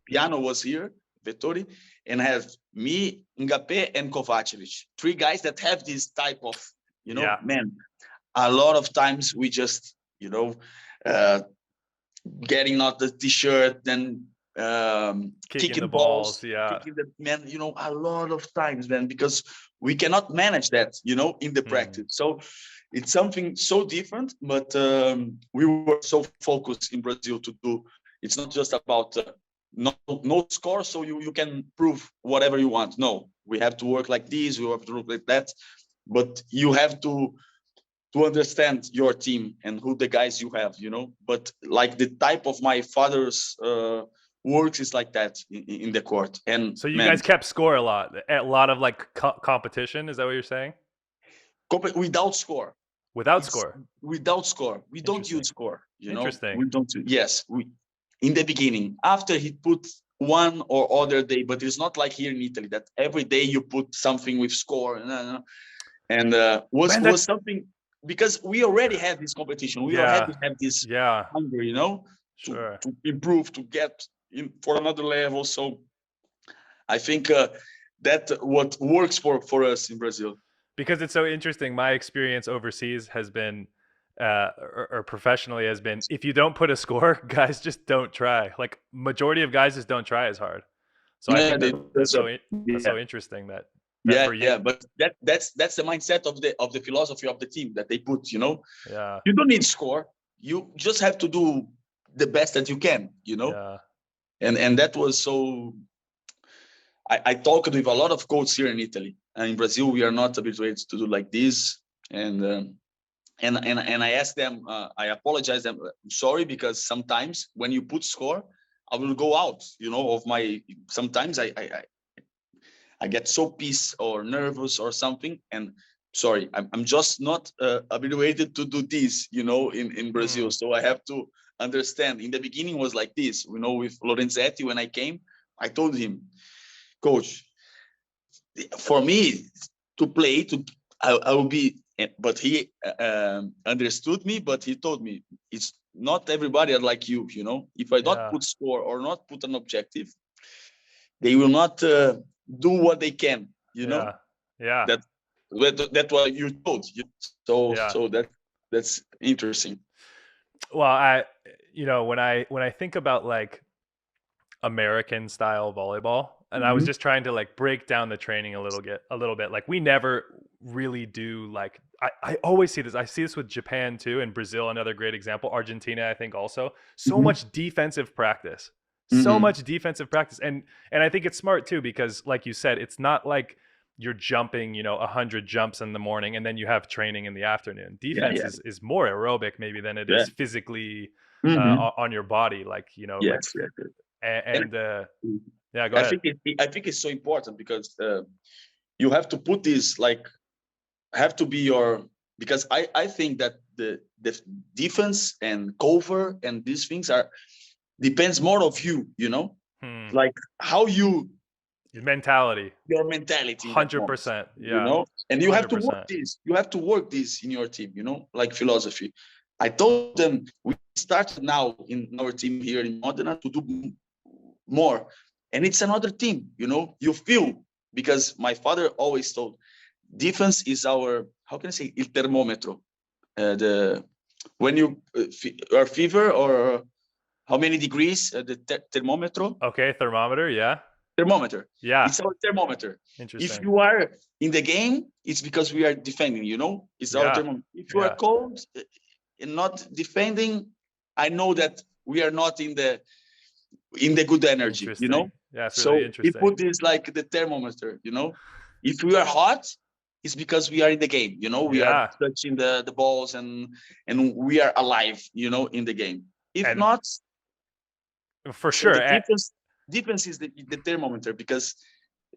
Piano was here, Vettori, and have me, Ngape, and Kovacevic. 3 guys that have this type of, man. A lot of times we just, getting out the t-shirt, then kicking the balls, kicking man, a lot of times, man, because we cannot manage that, in the practice. So it's something so different, but we were so focused in Brazil to do. It's not just about no score, so you can prove whatever you want. No, we have to work like this, we have to work like that, but you have to understand your team and who the guys you have, but like the type of my father's works is like that in the court. And so you guys kept score a lot of like competition. Is that what you're saying? Without score. Without score. We don't use score. Interesting. We don't. Yes, we in the beginning, after he put one or other day, but it's not like here in Italy that every day you put something with score. And Man, was something, because we already had this competition. We already have this yeah, hunger, sure. to improve, to get in for another level. So I think that what works for us in Brazil. Because it's so interesting. My experience overseas has been, or professionally has been, if you don't put a score, guys just don't try. Like majority of guys just don't try as hard. So I Yeah, think that that's yeah, so interesting that yeah, for you, yeah. But that's the mindset of the philosophy of the team that they put. yeah, You don't need score. You just have to do the best that you can. yeah, And that was so. I talked with a lot of coaches here in Italy, and in Brazil we are not habituated to do like this. And I asked them, I apologize them, sorry, because sometimes when you put score, I will go out, of my. Sometimes I get so pissed or nervous or something, and sorry, I'm just not habituated to do this, in Brazil. So I have to understand. In the beginning was like this, with Lorenzetti. When I came, I told him, coach, for me to play, I will be. But he understood me, but he told me, it's not everybody are like you. If I don't yeah, put score or not put an objective, they will not do what they can. yeah, yeah, That that's what you told. yeah. So that's interesting. Well, when I think about like American style volleyball, and I was Mm-hmm. just trying to like break down the training a little bit. Like we never really do like I always see this. I see this with Japan too, and Brazil, another great example. Argentina, I think also. So Mm-hmm. much defensive practice. So Mm-hmm. much defensive practice. And I think it's smart too, because like you said, it's not like you're jumping, 100 jumps in the morning and then you have training in the afternoon. Yeah, Defense yeah, is more aerobic maybe than it yeah. is physically Mm-hmm. on your body, like like Yes, yes, yes. and And yeah, go I ahead. think I think it's so important because you have to put this, like, have to be your, because I think that the defense and cover and these things are depends more of you, Hmm. like how Mentality, your mentality in that moment, 100%. you Yeah, know and you have to work 100%. this, in your team, like philosophy. I told them we started now in our team here in Modena to do more, and it's another team, you feel, because my father always told, defense is our, how can I say, il termometro, the when you are fever, or how many degrees, the thermometer. Okay, thermometer. Yeah, Thermometer. yeah. It's our thermometer. If Interesting. you are in the game, it's because we are defending. It's our Yeah, thermometer. If you are yeah. cold and not defending, I know that we are not in the good energy. Interesting. Yeah, it's really So he interesting. put this like the thermometer. If we are hot, it's because we are in the game. We are Yeah, touching the balls, and we are alive. In the game. If and not, for so sure. the difference is the thermometer, because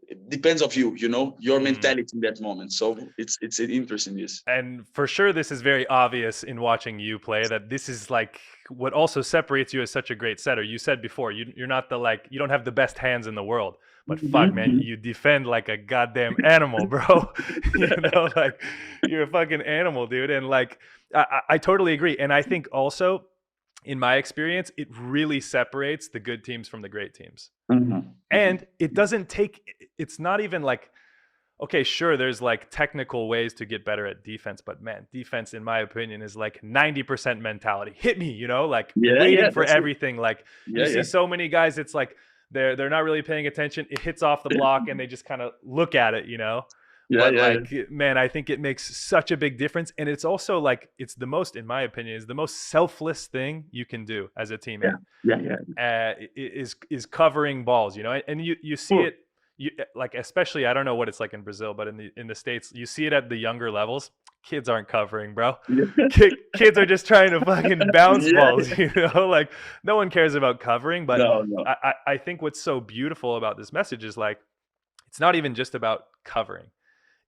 it depends of your Mm. mentality in that moment. So it's interesting, this. And for sure, this is very obvious in watching you play, that this is like what also separates you as such a great setter. You said before, you're not the like, you don't have the best hands in the world, but fuck, man, Mm-hmm. you defend like a goddamn animal, bro. Like you're a fucking animal, dude. And like, I totally agree. And I think also, in my experience, it really separates the good teams from the great teams. Mm-hmm. And it doesn't take, it's not even like, okay, sure, there's like technical ways to get better at defense, but man, defense, in my opinion, is like 90% mentality. Hit me, like Yeah, waiting yeah, for that's it. everything. Like you Yeah, see yeah, so many guys, it's like they're not really paying attention. It hits off the block and they just kind of look at it. yeah, But yeah, yeah. like, man, I think it makes such a big difference. And it's also like, it's the most, in my opinion, is the most selfless thing you can do as a Yeah, teammate, yeah, yeah. is covering balls, and you see Cool. it, like, especially, I don't know what it's like in Brazil, but in the States, you see it at the younger levels. Kids aren't covering, bro. Yeah, Kids are just trying to fucking bounce yeah, balls, yeah. like no one cares about covering. But No, no. I think what's so beautiful about this message is like, it's not even just about covering.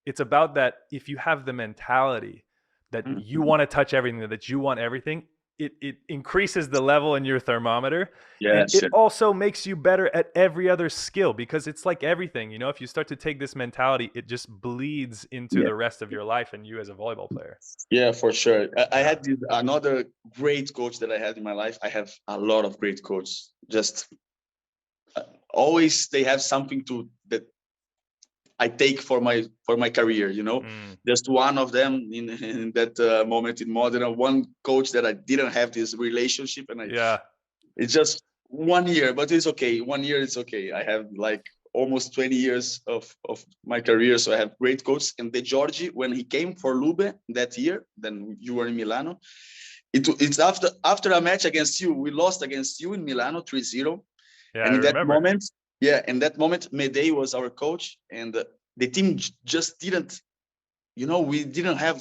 It's about that if you have the mentality that you Mhm. want to touch everything, that you want everything, it increases the level in your thermometer, and Yes, it also makes you better at every other skill, because it's like everything, you know, if you start to take this mentality, it just bleeds into yeah, the rest of your life and you as a volleyball player. yeah, for sure. I Yeah. had another great coach that I had in my life. I have a lot of great coaches. Just always they have something to that I take for my career. You know, Mm. just one of them in that moment in Modena. One coach that I didn't have this relationship, and Yeah. it's just 1 year, but it's okay. 1 year, it's okay. I have like almost 20 years of my career, so I have great coaches. And De Giorgi, when he came for Lube that year, then you were in Milano. It's after a match against you. We lost against you in Milano 3-0. Yeah, And I in that remember. moment, in that moment, Medei was our coach, and the team just didn't, we didn't have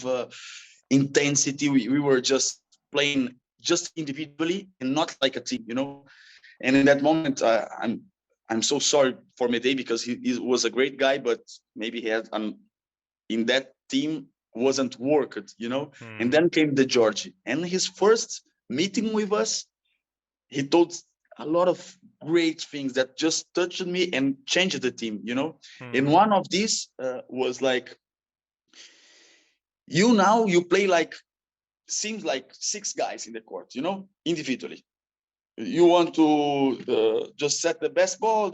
intensity. We were just playing just individually and not like a team. And in that moment, I'm so sorry for Medei, because he was a great guy, but maybe he had in that team wasn't worked. And Mm. then came the Georgie, and his first meeting with us, he told a lot of great things that just touched me and changed the team. And Mm. one of these was like, you play like, seems like six guys in the court, individually. You want to just set the best ball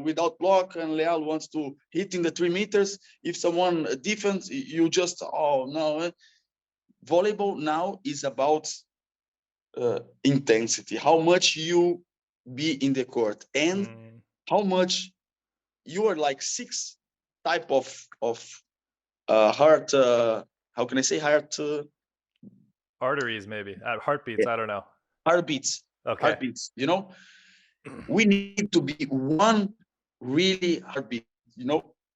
without block, and Leal wants to hit in the 3 meters. If someone defense, you just, oh no. Volleyball now is about intensity, how much you be in the court, and Mm. how much you are like six type of heart. How can I say heart? Arteries, maybe. Heartbeats, Yeah, I don't know. heartbeats. Okay. Heartbeats. We need to be one really heartbeat.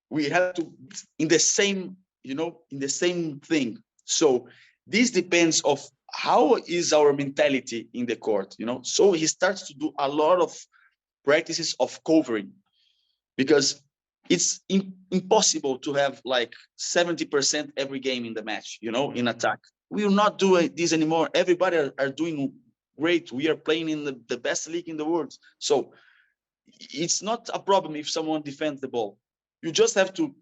We have to in the same. In the same thing. So this depends of how is our mentality in the court. So he starts to do a lot of practices of covering, because it's impossible to have like 70% every game in the match, in Mm. attack. We will not do this anymore. Everybody are doing great. We are playing in the best league in the world. So it's not a problem if someone defends the ball. You just have to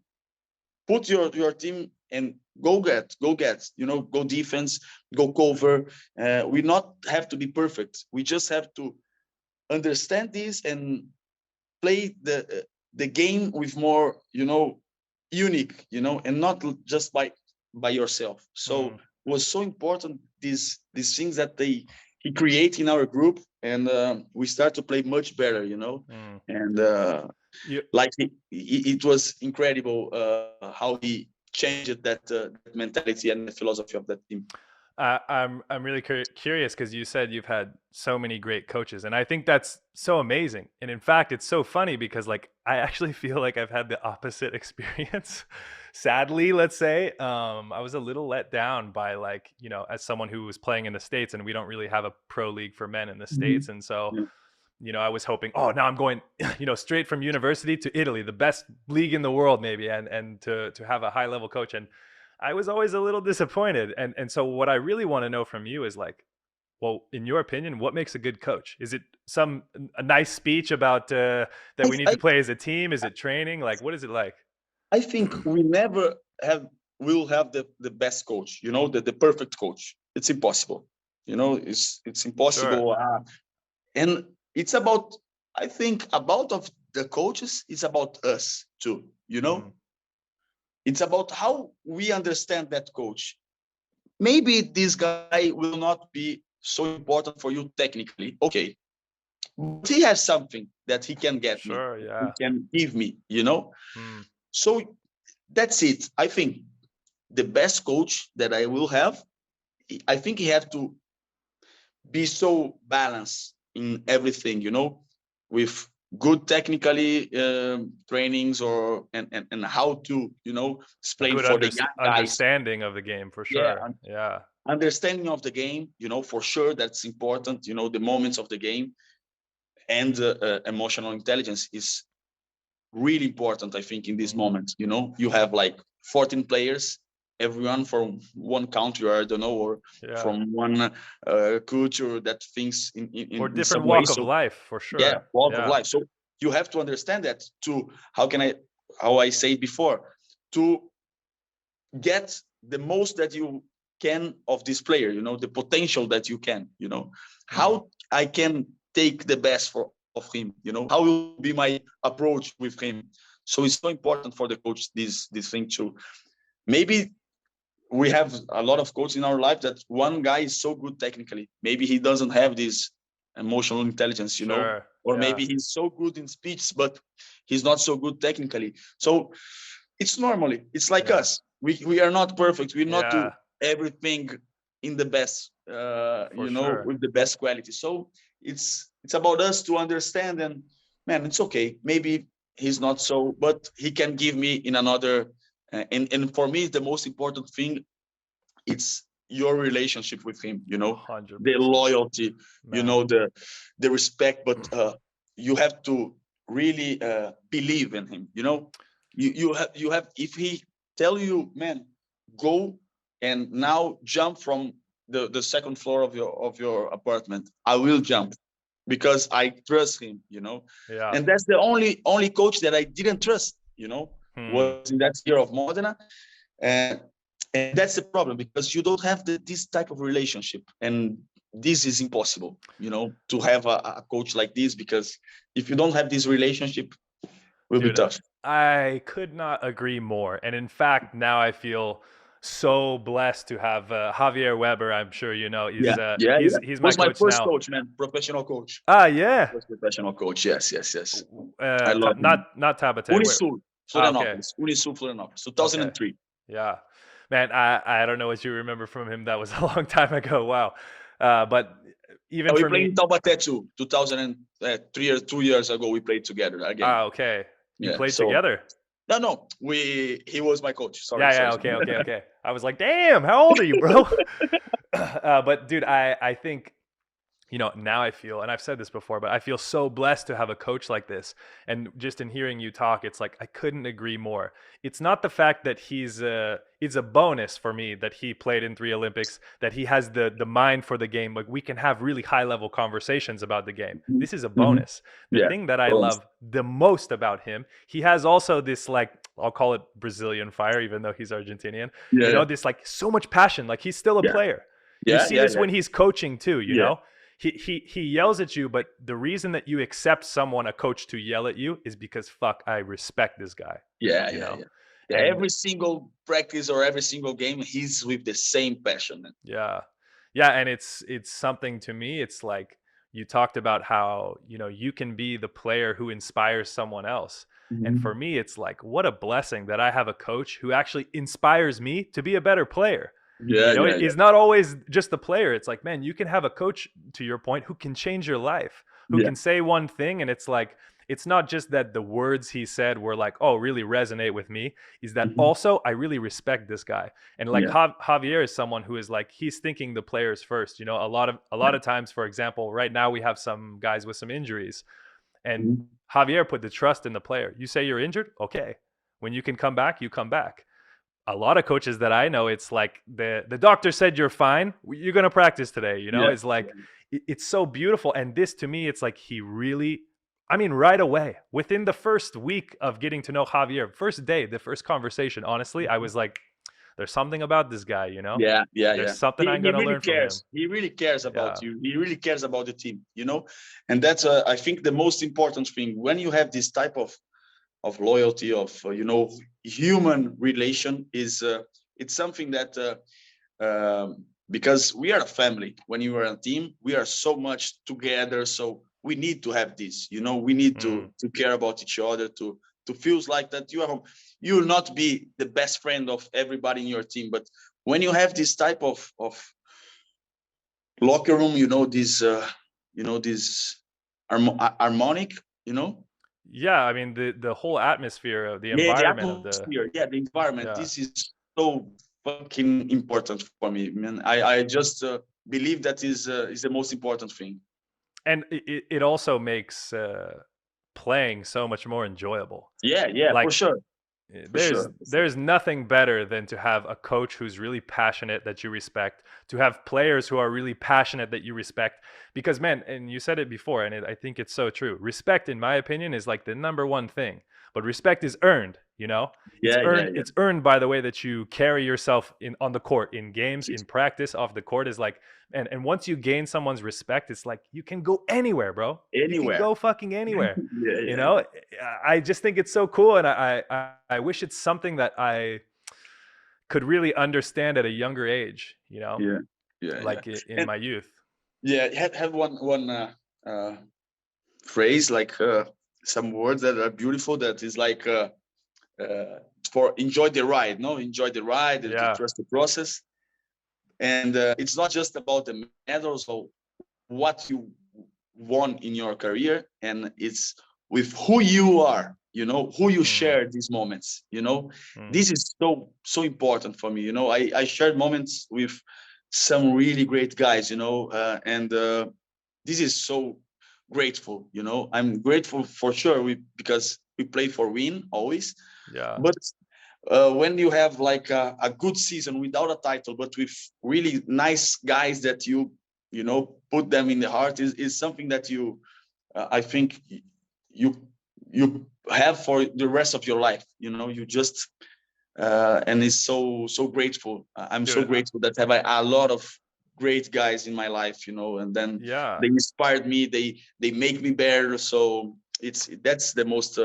put your team and go defense, go cover. We not have to be perfect. We just have to understand this and play the game with more unique, and not just by yourself. So Mm. it was so important, these things that he create in our group, and we start to play much better. Mm. And You, like it was incredible how he changed that mentality and the philosophy of that team. I'm really curious, because you said you've had so many great coaches, and I think that's so amazing. And in fact, it's so funny because like I actually feel like I've had the opposite experience. Sadly, let's say, I was a little let down by, like, as someone who was playing in the States, and we don't really have a pro league for men in the States, Mhm. and so Yeah. I was hoping, oh, now I'm going, straight from university to Italy, the best league in the world, maybe, and to have a high level coach. And I was always a little disappointed. And so what I really want to know from you is like, well, in your opinion, what makes a good coach? Is it a nice speech about that I, we need to I play as a team? Is it training? Like, what is it like? I think we never will have the best coach, the perfect coach. It's impossible. It's Sure. impossible. And it's about, I think about of the coaches, it's about us too. Mm. It's about how we understand that coach. Maybe this guy will not be so important for you technically. Okay. But he has something that he can get me, Sure. he Yeah. can give me. Mm. So that's it. I think the best coach that I will have, I think he have to be so balanced in everything, with good technically trainings and how to, A explain good for the young guys. understanding of the game, for Yeah, sure. Yeah. understanding of the game, for sure that's important. The moments of the game, and emotional intelligence is really important. I think in this Mm. moment, you have like 14 players, everyone from one country, or I don't know, or Yeah. from one culture that thinks Or in different some way. walk of So life, for yeah, sure. walk of Yeah. life. So you have to understand that to how I say before, to get the most that you can of this player, the potential that you can, how I can take the best of him, how will be my approach with him. So it's so important for the coach, this thing too. Maybe we have a lot of coaches in our life that one guy is so good technically, maybe he doesn't have this emotional intelligence, Sure. or Yeah. maybe he's so good in speech, but he's not so good technically. So it's normally, it's like Yeah. us, we are not perfect, we not do Yeah. everything in the best, For sure. with the best quality. So it's about us to understand, and man, it's okay, maybe he's not so, but he can give me in another, and for me the most important thing, it's your relationship with him, the 100%. loyalty, Man. the respect, but you have to really believe in him, you have if he tell you, man, go and now jump from the second floor of your apartment, I will jump because I trust him, Yeah. and that's the only coach that I didn't trust, Hmm. was in that year of Modena. And that's the problem, because you don't have this type of relationship, and this is impossible, to have a coach like this, because if you don't have this relationship, it will be Dude, tough. I could not agree more. And in fact, now I feel so blessed to have Javier Weber. I'm sure you know Yeah, he's yeah, yeah. he's my Was my coach first now. coach, man, professional coach. Ah, yeah. First professional coach. Yes, yes, yes. I love him. Not Tabate. Where? Unisul, Ah, okay. Florianópolis. Unisul, Florianópolis, Okay. 2003. Yeah. Man, I don't know what you remember from him. That was a long time ago. Wow. But even And we for played in me, Taubaté too. 2003 years, 2 years ago, we played together again. ah, okay. You Yeah. played So together. no, he was my coach. Sorry, Yeah, sorry. yeah, okay. I was like, damn, how old are you, bro? But dude, I think, now I feel, and I've said this before, but I feel so blessed to have a coach like this. And just in hearing you talk, it's like I couldn't agree more. It's not the fact that it's a bonus for me that he played in 3 Olympics, that he has the mind for the game. Like we can have really high level conversations about the game. This is a Hmm. bonus. The Yeah. thing that I Bones. love the most about him, he has also this, like, I'll call it Brazilian fire, even though he's Argentinian. Yeah, yeah, This like so much passion. Like he's still a yeah, player. You yeah, see yeah, this yeah, when he's coaching too, yeah, he yells at you, but the reason that you accept a coach to yell at you is because fuck, I respect this guy, yeah, you yeah, know? yeah. Yeah, And every single practice or every single game, he's with the same passion. yeah. Yeah, and it's something to me, it's like you talked about how, you can be the player who inspires someone else. And for Mhm. me, it's like what a blessing that I have a coach who actually inspires me to be a better player. Yeah, yeah, yeah, It's not always just the player. It's like, man, you can have a coach, to your point, who can change your life, who yeah. can say one thing. And it's like, it's not just that the words he said were like, oh, really resonate with me. Is that Mhm. also, I really respect this guy. And like Yeah, Javier is someone who is like, he's thinking the players first. A yeah. lot of times, for example, right now we have some guys with some injuries, and Mhm. Javier put the trust in the player. You say you're injured? Okay. When you can come back, you come back. A lot of coaches that I know, it's like the doctor said you're fine. You're gonna practice today. Yeah, It's like it's so beautiful. And this to me, it's like he really. I mean, right away, within the first week of getting to know Javier, first day, the first conversation, honestly, I was like, there's something about this guy, yeah, yeah, There's yeah. something He, I'm he gonna really learn from him. cares. He really cares Yeah. about you. He really cares about the team. And that's I think the most important thing when you have this type of loyalty, of human relation, is it's something that because we are a family. When you are a team, we are so much together, so we need to have this, we need Mm. to care about each other, to feels like that you will not be the best friend of everybody in your team, but when you have this type of locker room, this harmonic, you know Yeah, I mean the whole atmosphere of the yeah, the environment of the atmosphere, yeah, the environment, yeah. this is so fucking important for me, man. I just believe that is the most important thing. And it also makes playing so much more enjoyable. Yeah, yeah, for Like sure. for sure. There's nothing better than to have a coach who's really passionate that you respect, to have players who are really passionate that you respect. Because man, and you said it before, and I think it's so true. Respect, in my opinion, is like the number one thing. But respect is earned. You know, it's Yeah, yeah, earned. yeah. It's earned by the way that you carry yourself in on the court, in games, It's in practice, off the court. Is like, and once you gain someone's respect, it's like you can go anywhere, bro. You can anywhere. go fucking anywhere. Yeah, You yeah, know, I just think it's so cool, and I wish it's something that I could really understand at a younger age. You know, yeah, yeah, yeah. like in And my youth. yeah, have one uh, phrase like some words that are beautiful. That is like uh, for enjoy the ride. No, enjoy the ride and to Yeah. trust the process. And it's not just about the medals or what you won in your career, and it's with who you are, who you Mm, share these moments. mm, This is so important for me. I shared moments with some really great guys, and this is so grateful. I'm grateful for sure, because we play for win always. yeah. But when you have like a good season without a title, but with really nice guys that put them in the heart, is something that I think you have for the rest of your life. You just and it's so grateful. I'm so Dude, grateful that have a lot of great guys in my life, and then yeah. they inspired me. They make me better. So that's the most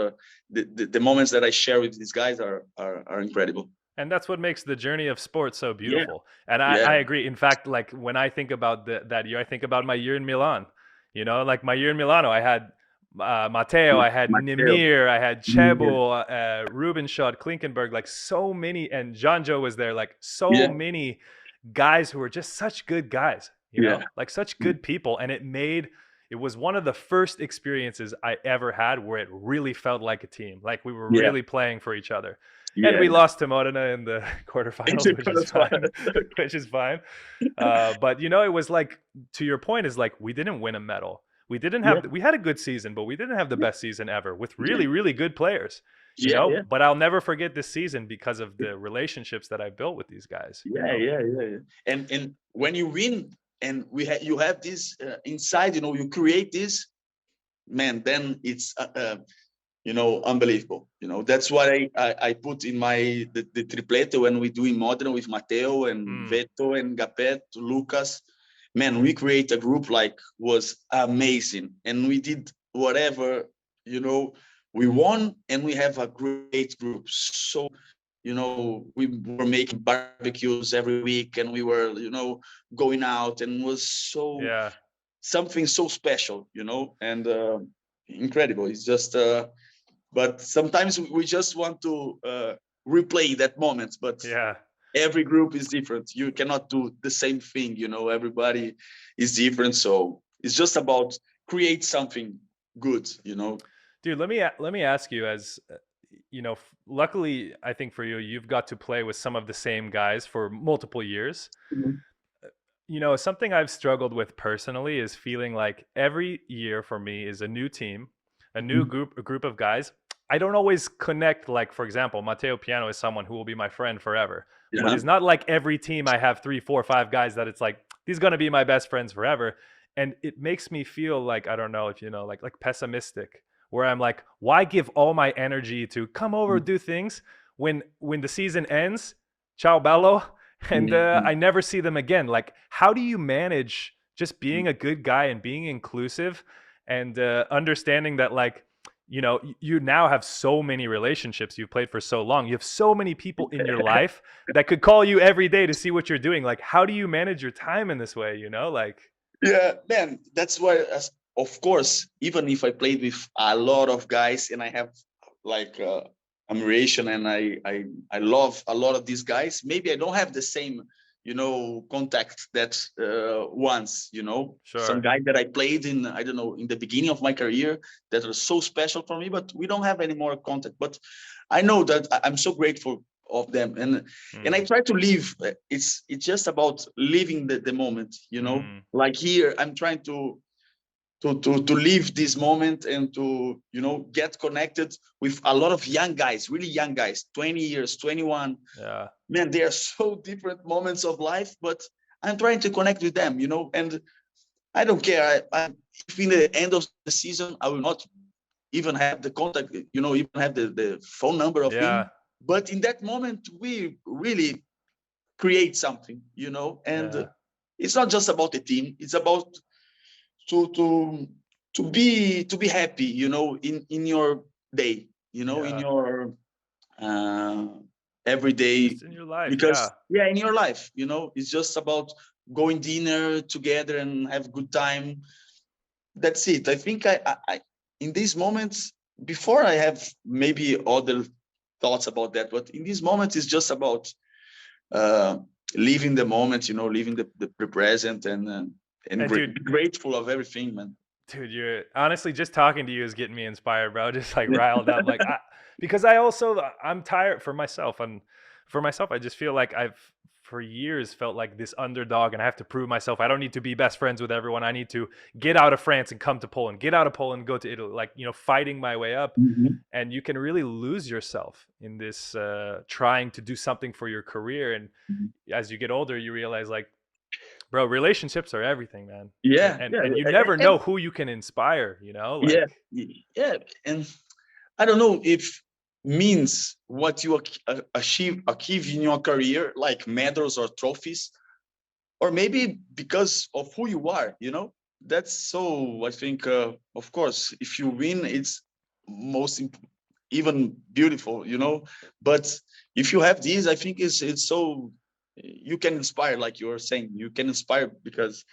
the moments that I share with these guys are incredible. And that's what makes the journey of sports so Yeah, beautiful. And yeah, I agree. In fact, like when I think about that year, I think about my year in Milan. You know, like my year in Milano, I had Matteo, I had Mateo. Nimir, I had Yeah, Chebo, Rubenschott, Klinkenberg, like so many, and Janjo was there, like so yeah, many guys who were just such good guys, you yeah, know, like such good people. And it was one of the first experiences I ever had where it really felt like a team, like we were yeah, really playing for each other. And yeah, we yeah. lost to Modena in the It's quarterfinals, which is incredible. fine, which is fine. But you know, it was like, to your point, is like we didn't win a medal. Yeah, We had a good season, but we didn't have the yeah, best season ever with yeah, really, really good players, you yeah, know. yeah. But I'll never forget this season because of the relationships that I built with these guys, you Yeah, know. yeah, yeah, yeah. And when you win, and you have this inside, you create this, man. Then it's unbelievable. That's what I put in the triplete when we do in Modena with Matteo and Mm, Veto and Gapet, Lucas. Man, we create a group like was amazing, and we did whatever you know we won, and we have a great group. So we were making barbecues every week, and we were going out, and was so yeah. something so special, and incredible. It's just but sometimes we just want to replay that moment, but Yeah. every group is different. You cannot do the same thing. Everybody is different, so it's just about create something good. Dude, let me ask you, as you know, luckily I think for you, you've got to play with some of the same guys for multiple years. Mhm. You know, something I've struggled with personally is feeling like every year for me is a new team, Mhm. a group of guys. I don't always connect. Like, for example, Matteo Piano is someone who will be my friend forever. But Yeah. it's not like every team I have 3, 4, 5 guys that it's like these gonna be my best friends forever. And it makes me feel like, I don't know if you know, like pessimistic, where I'm like, why give all my energy to come over, do things when the season ends? Ciao bello, and Mhm. I never see them again. Like, how do you manage just being a good guy and being inclusive and understanding that, like, you know, you now have so many relationships. You've played for so long. You have so many people in your life that could call you every day to see what you're doing. Like, how do you manage your time in this way? You know, like, Yeah, man, that's why, of course, even if I played with a lot of guys, and I have like admiration, and I love a lot of these guys, maybe I don't have the same, contact that once, some sure, guys that I played in, I don't know, in the beginning of my career that are so special for me, but we don't have any more contact. But I know that I'm so grateful of them, and I mm, try to live. It's just about living the moment. mm, Like here, I'm trying to to live this moment and to, you know, get connected with a lot of young guys, really young guys, 20 years, 21. Yeah. Man, they are so different moments of life, but I'm trying to connect with them, you know, and I don't care. If in the end of the season, I will not even have the contact, you know, even have the phone number of Yeah. him. But in that moment, we really create something, you know, and Yeah. it's not just about the team. It's about to to to be happy, you know, in your day, you know, in Yeah. your uh, everyday, Just in your life. Yeah. because yeah, in your life, you know, it's just about going dinner together and have good time. That's it. I think I in these moments, before I have maybe other thoughts about that, but in these moments it's just about uh living the moment, you know, living the present, and And dude, be grateful of everything, man. dude, you're honestly just talking to you is getting me inspired, bro. Just like riled up, like because I also I'm tired for myself, and for myself, I just feel like I've for years felt like this underdog, and I have to prove myself. I don't need to be best friends with everyone. I need to get out of France and come to Poland, get out of Poland, go to Italy, like, you know, fighting my way up. Mhm. And you can really lose yourself in this trying to do something for your career. And as you get older, you realize like, bro, relationships are everything, man. and Yeah, and, yeah, and you never know who you can inspire, you know, yeah, like yeah. And I don't know if means what you achieve in your career, like medals or trophies, or maybe because of who you are, you know. That's so, I think, of course, if you win, it's most even beautiful, you know. But if you have these, I think it's so, you can inspire, like you were saying, you can inspire because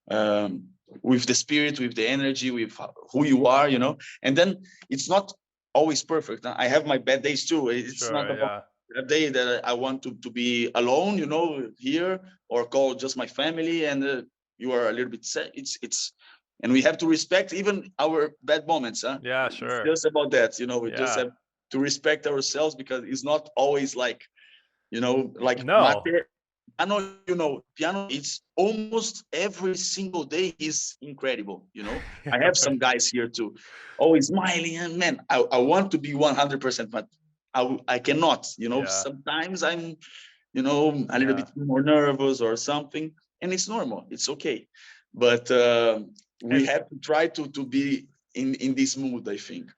um, with the spirit, with the energy, with who you are, you know. And then it's not always perfect. I have my bad days too. It's not sure, about yeah, a day that I want to be alone, you know, here, or call just my family, and you are a little bit sad. It's and we have to respect even our bad moments, huh? yeah, It's sure, just about that, you know. We just yeah, have to respect ourselves, because it's not always like, you know, like mate. no, Piano, you know, piano, it's almost every single day is incredible, you know. I have some guys here too, always smiling, and man, I want to be 100%, but I cannot, you know. yeah, Sometimes I'm, you know, a little yeah. bit more nervous or something, and it's normal, it's okay. But we and have to try to be in this mood, I think.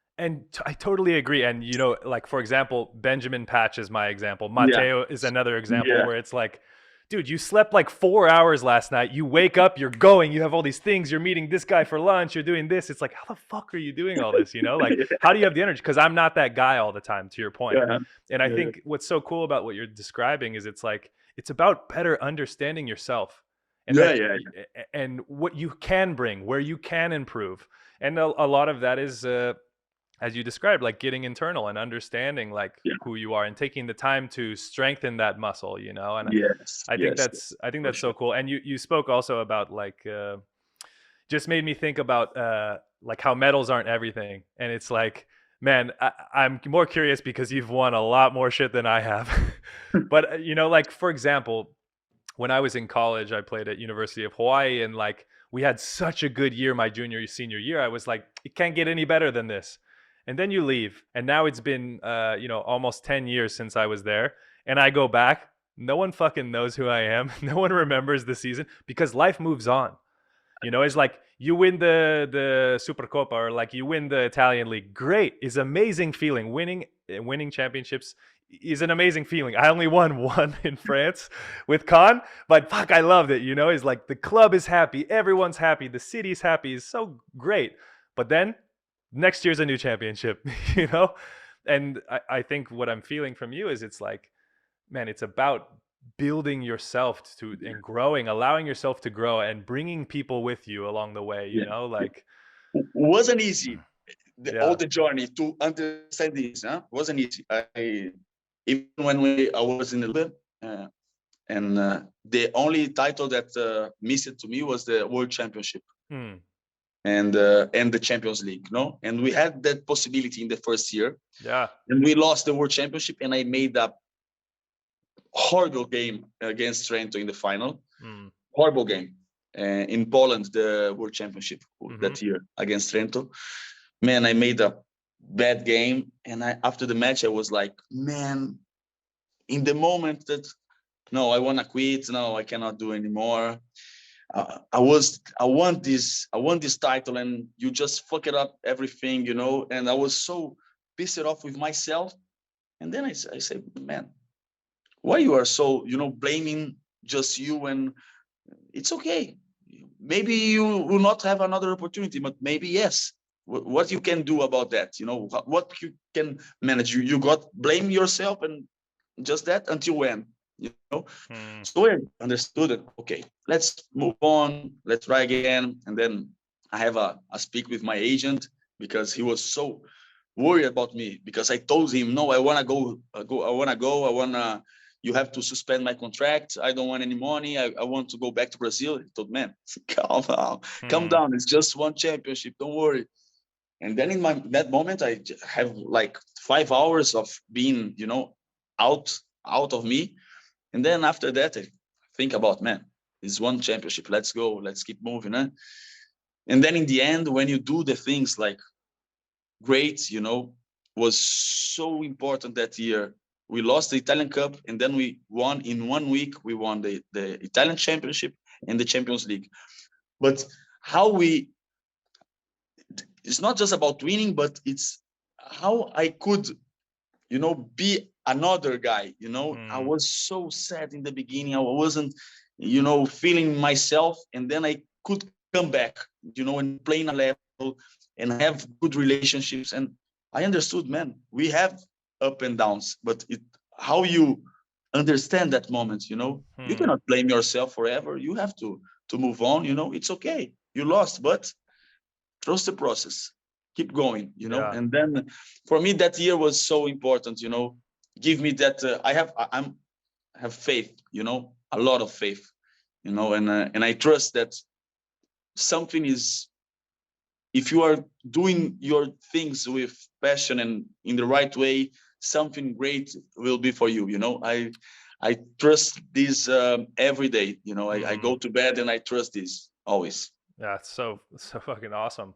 I totally agree. And you know, like for example, Benjamin Patch is my example. Yeah, Mateo is another example yeah, where it's like, dude, you slept like 4 hours last night. You wake up, you're going, you have all these things, you're meeting this guy for lunch, you're doing this. It's like, how the fuck are you doing all this? You know, like how do you have the energy? Because I'm not that guy all the time, to your point. yeah, And I yeah, think what's so cool about what you're describing is it's like it's about better understanding yourself and yeah, that yeah, and what you can bring, where you can improve. And a lot of that is as you described, like getting internal and understanding like yeah. who you are and taking the time to strengthen that muscle, you know. And Yes, I think yes, that's I think for that's sure. so cool. And you spoke also about like just made me think about like how medals aren't everything. And it's like, man, I'm more curious because you've won a lot more shit than I have. But you know, like for example, when I was in college, I played at University of Hawaii, and like we had such a good year my junior senior year. I was like, it can't get any better than this. And then you leave, and now it's been you know, almost 10 years since I was there, and I go back. No one fucking knows who I am. No one remembers the season because life moves on. You know, it's like you win the Supercoppa or like you win the Italian league. Great, is amazing feeling. Winning championships is an amazing feeling. I only won one in France with Con, but fuck, I loved it. You know, it's like the club is happy, everyone's happy, the city's happy. It's so great. But then next year's a new championship. You know, and I think what I'm feeling from you is it's like, man, it's about building yourself to and growing, allowing yourself to grow and bringing people with you along the way, you Yeah, know, like wasn't easy. All yeah, the journey to understand this, huh? Wasn't easy. I even when I was in the league, and the only title that missed to me was the World Championship hmm, and the Champions League, no. And we had that possibility in the first year, yeah, and we lost the World Championship, and I made a horrible game against Trento in the final. hmm, Horrible game. in Poland, the World Championship that year against Trento. Man, I made a bad game, and after the match, I was like, man, in the moment that no, I want to quit. No, I cannot do anymore. I want this title, and you just fuck it up everything, you know. And I was so pissed off with myself. And then I said, man, why you are so, you know, blaming just you? And it's okay. Maybe you will not have another opportunity, but maybe yes. What you can do about that? You know, what you can manage. You got blame yourself, and just that until when? You know. So I understood it. Okay, let's move on. Let's try again. And then I have a speak with my agent, because he was so worried about me, because I told him, no, I want to go. I want to go. I want to. You have to suspend my contract. I don't want any money. I want to go back to Brazil. He told, man, calm down. It's just one championship. Don't worry. And then in that moment, I have like 5 hours of being, you know, out of me. And then after that, I think about, man, it's one championship. Let's go. Let's keep moving. Eh? And then in the end, when you do the things like great, you know, was so important that year. We lost the Italian Cup, and then we won in 1 week. We won the Italian Championship and the Champions League. But it's not just about winning, but it's how I could, you know, be another guy. You know, I was so sad in the beginning. I wasn't, you know, feeling myself, and then I could come back, you know, and play in a level and have good relationships. And I understood, man, we have up and downs, but how you understand that moment, you know, you cannot blame yourself forever. You have to move on. You know, it's okay. You lost, but trust the process. Keep going, you know. And then for me, that year was so important, you know. Give me that. I have faith, you know, a lot of faith, you know, and I trust that something is, if you are doing your things with passion and in the right way, something great will be for you. You know, I trust this every day. You know, I go to bed and I trust this always. Yeah, it's so fucking awesome.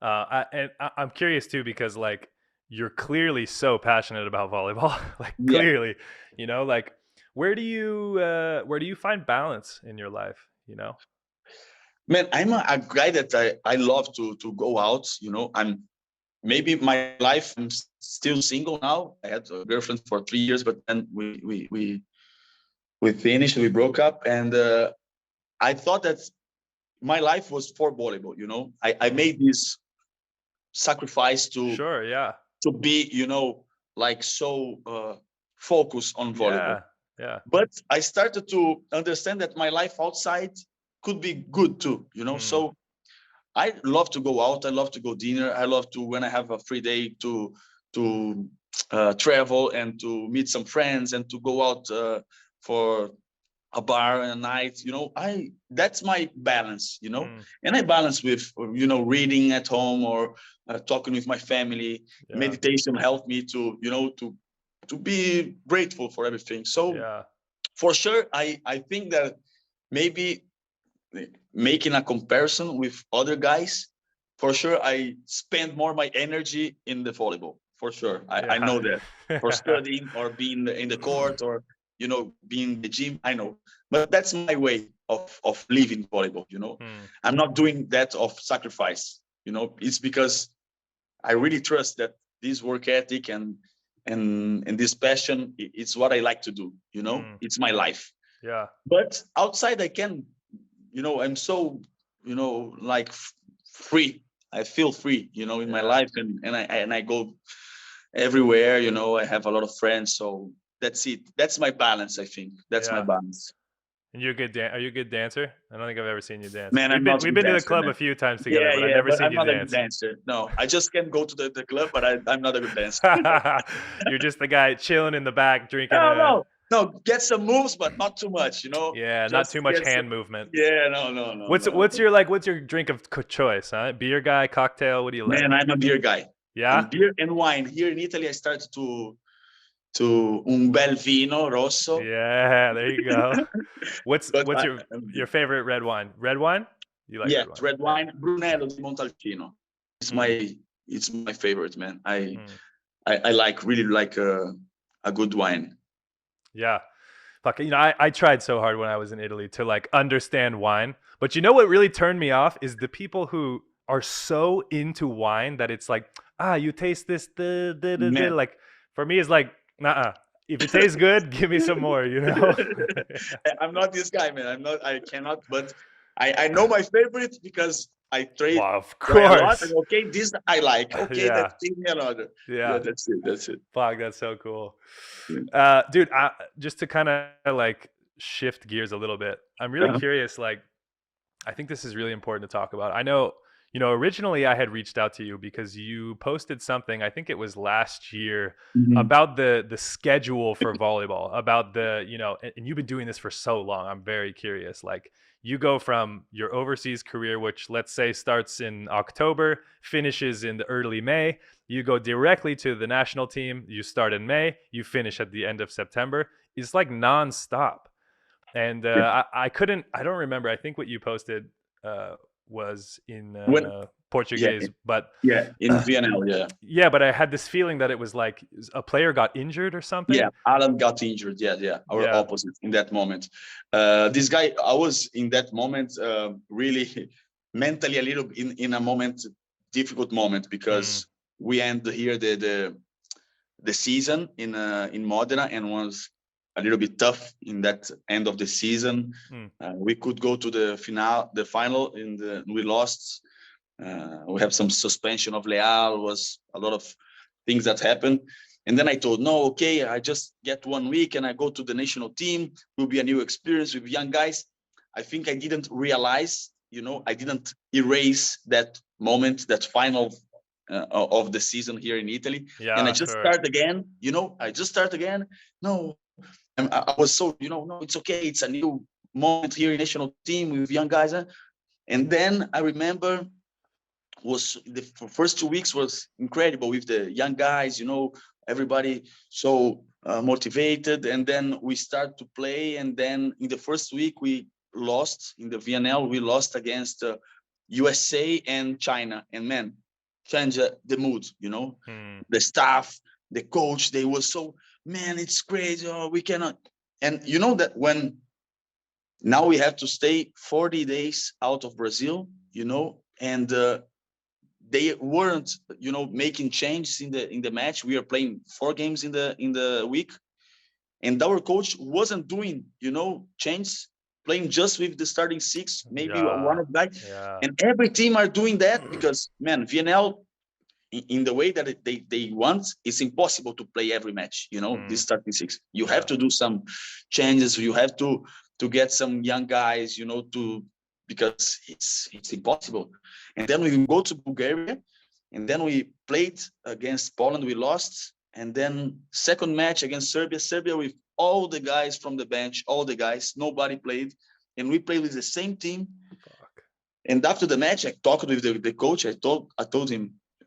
I'm curious too, because like you're clearly so passionate about volleyball, like clearly, you know, like where do you find balance in your life? You know, man, I'm a guy that I love to go out. You know, maybe my life. I'm still single now. I had a girlfriend for 3 years, but then we finished. We broke up, and I thought that my life was for volleyball. You know, I made this sacrifice to be, you know, like so focused on volleyball. But I started to understand that my life outside could be good too, you know. So I love to go out. I love to go dinner. I love to, when I have a free day, to travel and to meet some friends and to go out for a bar and a night. You know, that's my balance, you know. And I balance with, you know, reading at home or talking with my family. Meditation helped me to, you know, to be grateful for everything. So for sure, I think that maybe making a comparison with other guys, for sure, I spend more my energy in the volleyball. For sure, I know that. For studying or being in the court or, you know, being in the gym, I know. But that's my way of living volleyball, you know. I'm not doing that of sacrifice, you know. It's because I really trust that this work ethic and this passion, it's what I like to do, you know. It's my life. But outside, I can, you know, I'm so, you know, like free. I feel free, you know, in my life, and I go everywhere, you know. I have a lot of friends, so that's it. That's my balance. I think that's my balance. And you're a good are you a good dancer? I don't think I've ever seen you dance. Man, We've been to the club a few times together, but I've never seen you dance. I'm not a good dancer. No, I just can go to the club, but I'm not a good dancer. You're just the guy chilling in the back drinking. No, get some moves, but not too much, you know. Yeah, not too much hand movement. Yeah, no. What's your drink of choice? Huh? Beer guy, cocktail? What do you like? Man, I'm a beer guy. Yeah, beer and wine. Here in Italy, I started to to un bel vino rosso. Yeah, there you go. What's But your favorite red wine? Red wine? You like yeah, red wine? red Yeah. wine, Brunello di Montalcino. It's Mm, my favorite, man. mm. I really like a good wine. Yeah. Fuck, I tried so hard when I was in Italy to like understand wine. But you know what really turned me off is the people who are so into wine that it's like, you taste this, Man. like for me it's like, nah. If it tastes good, give me some more, you know? I'm not this guy, man. I cannot, but I know my favorite because I Well, of try a lot. And course. okay, this I like. Okay, Yeah. that give me another. Yeah, Yeah. that's it. That's it. Fuck, that's so cool. Yeah. Dude, just to kind of like shift gears a little bit, I'm really Uh-huh. curious. Like, I think this is really important to talk about. I know, originally I had reached out to you because you posted something, I think it was last year, Mhm. about the schedule for volleyball, about and you've been doing this for so long. I'm very curious. Like, you go from your overseas career, which let's say starts in October, finishes in the early May. You go directly to the national team. You start in May, you finish at the end of September. It's like nonstop. And Yeah. I don't remember. I think what you posted was in When yeah, Portuguese, but yeah, in VNL, yeah. yeah, but I had this feeling that it was like a player got injured or something. Yeah, Alan got injured. Yeah, yeah, our Yeah. opposite in that moment. This guy, I was in that moment really mentally a little in a moment, difficult moment Mm, because we end here the season in Modena and was a little bit tough in that end of the season. mm, We could go to the final, we lost. We have some suspension of Leal. Was a lot of things that happened. And then I told, no, okay, I just get 1 week and I go to the national team. Will be a new experience with young guys. I think I didn't realize, I didn't erase that moment, that final of the season here in Italy. And I yeah, just sure. start again, I just start again. No, I was so, no, it's okay. It's a new moment here in national team with young guys. And then I remember was the first 2 weeks was incredible with the young guys, everybody so motivated. And then we start to play. And then in the first week, we lost in the VNL. We lost against USA and China. And man, change the mood, Mm, the staff, the coach, they were so, man, it's crazy. Oh, we cannot. And you know that when now we have to stay 40 days out of Brazil, and they weren't making changes in the match. We are playing 4 games in the week, and our coach wasn't doing changes, playing just with the starting six, maybe one yeah, of guys. yeah. And every team are doing that because, man, VNL in the way that they want, it's impossible to play every match, this Mm, starting six. You have yeah. to do some changes. You have to get some young guys, to because it's impossible. And then we go to Bulgaria, and then we played against Poland. We lost. And then second match against Serbia with all the guys from the bench, all the guys, nobody played. And we played with the same team. Fuck. And after the match, I talked with the coach. I told him,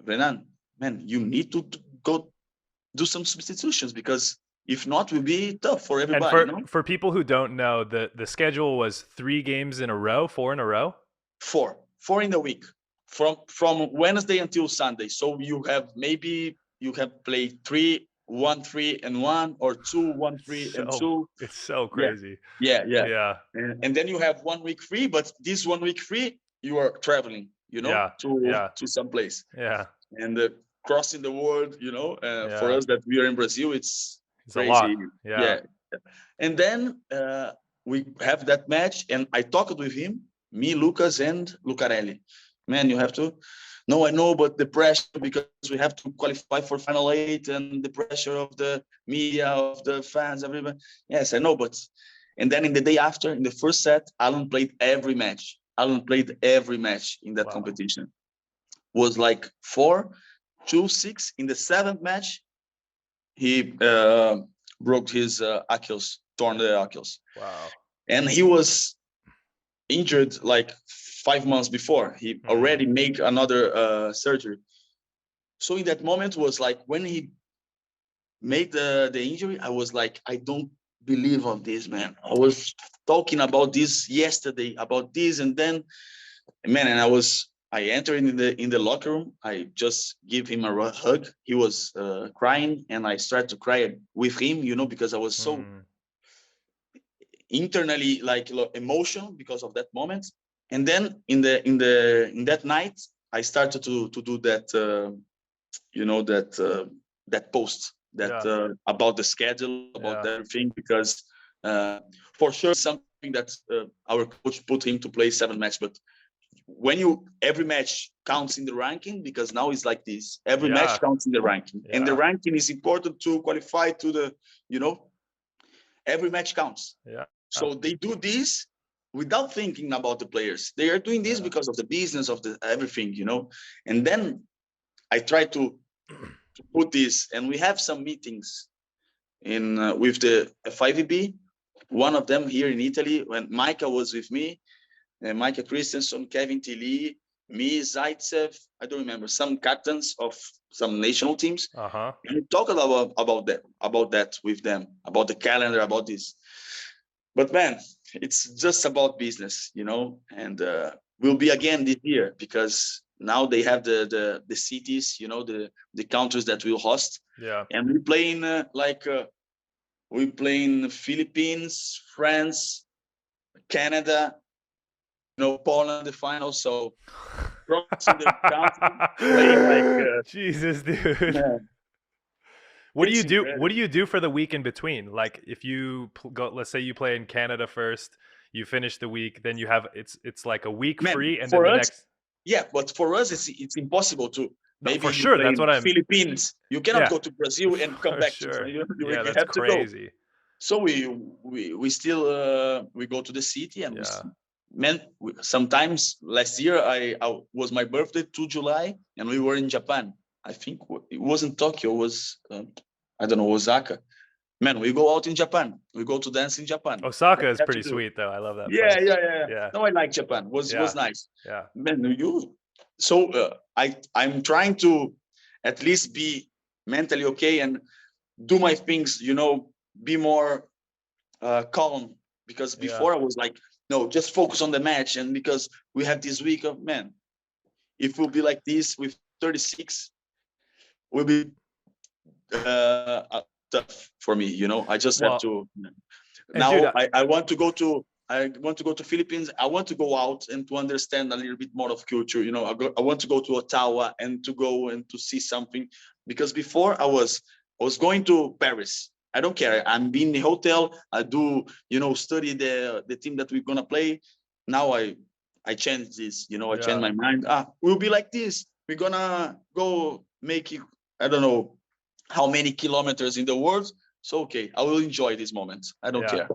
Renan, man, you need to go do some substitutions because if not, will be tough for And everybody. for people who don't know, the schedule was 3 games in a row, 4 in a row. Four in the week, from Wednesday until Sunday. So you have played 3-1-3-1 or 2-1-3-2. It's so Yeah, crazy. yeah, yeah. Yeah, And then you have 1 week free, but this 1 week free, you are traveling, yeah, to yeah, some place. yeah, And crossing the world, for yeah. us that we are in Brazil, it's It's a lot. crazy. Yeah. Yeah. And then we have that match, and I talked with him, me, Lucas, and Lucarelli. Man, you have to. No, I know, but the pressure because we have to qualify for final eight, and the pressure of the media, of the fans, everybody. Yes, I know, but. And then in the day after, in the first set, Alan played every match. Alan played every match in that Wow. competition. Was like 4-2-6 in the seventh match. He broke his Achilles, torn the Achilles, Wow. and he was injured like 5 months before. He Mm, already made another surgery. So in that moment was like when he made the injury, I was like, I don't believe on this, man. I was talking about this yesterday, about this, and then, man, and I entered in the locker room. I just give him a hug. He was crying, and I started to cry with him, because I was so internally like emotional because of that moment. And then in that night, I started to do that, that post that about the schedule, about everything, because for sure something that our coach put him to play 7 matches, but when every match counts in the ranking, because now it's like this, every match counts in the ranking, and the ranking is important to qualify to the, every match counts. So they do this without thinking about the players. They are doing this because of the business of the everything, and then I try to put this, and we have some meetings in with the 5EB. One of them here in Italy, when Micah was with me, Micah Christensen, Kevin Tilly, me, Zaitsev, I don't remember, some captains of some national teams. And we talk about that with them, about the calendar, about this. But man, it's just about business, and will be again this year, because now they have the cities, the countries that will host. And we playing we playing Philippines, France, Canada, Poland, the final. So crossing the country, playing like Jesus, dude. Man, what do you do? What do you do for the week in between? Like if you go, let's say you play in Canada first, you finish the week, then you have it's like a week free, and then the next. Yeah, but for us it's impossible to. Maybe for sure, that's what I'm. Philippines, you cannot go to Brazil and come back. Sure. You that's have crazy. To go. So we still we go to the city, and sometimes last year I was my birthday, 2 July, and we were in Japan. I think it wasn't Tokyo, it was I don't know, Osaka. Man, we go out in Japan. We go to dance in Japan. Osaka is pretty sweet, though. I love that place. Yeah. No, I like Japan. Was nice. Yeah. Man, so I'm trying to at least be mentally okay and do my things, be more calm, because before I was like, no, just focus on the match. And because we have this week of, man, if we'll be like this with 36, will be tough for me. I just have to. Now dude, I want to go to Philippines. I want to go out and to understand a little bit more of culture. I want to go to Ottawa and to see something, because before I was going to Paris. I don't care. I'm being in the hotel. I do, study the team that we're gonna play. Now I change this. I change my mind. We'll be like this. We're gonna go make it. I don't know how many kilometers in the world. So okay, I will enjoy this moment. I don't care.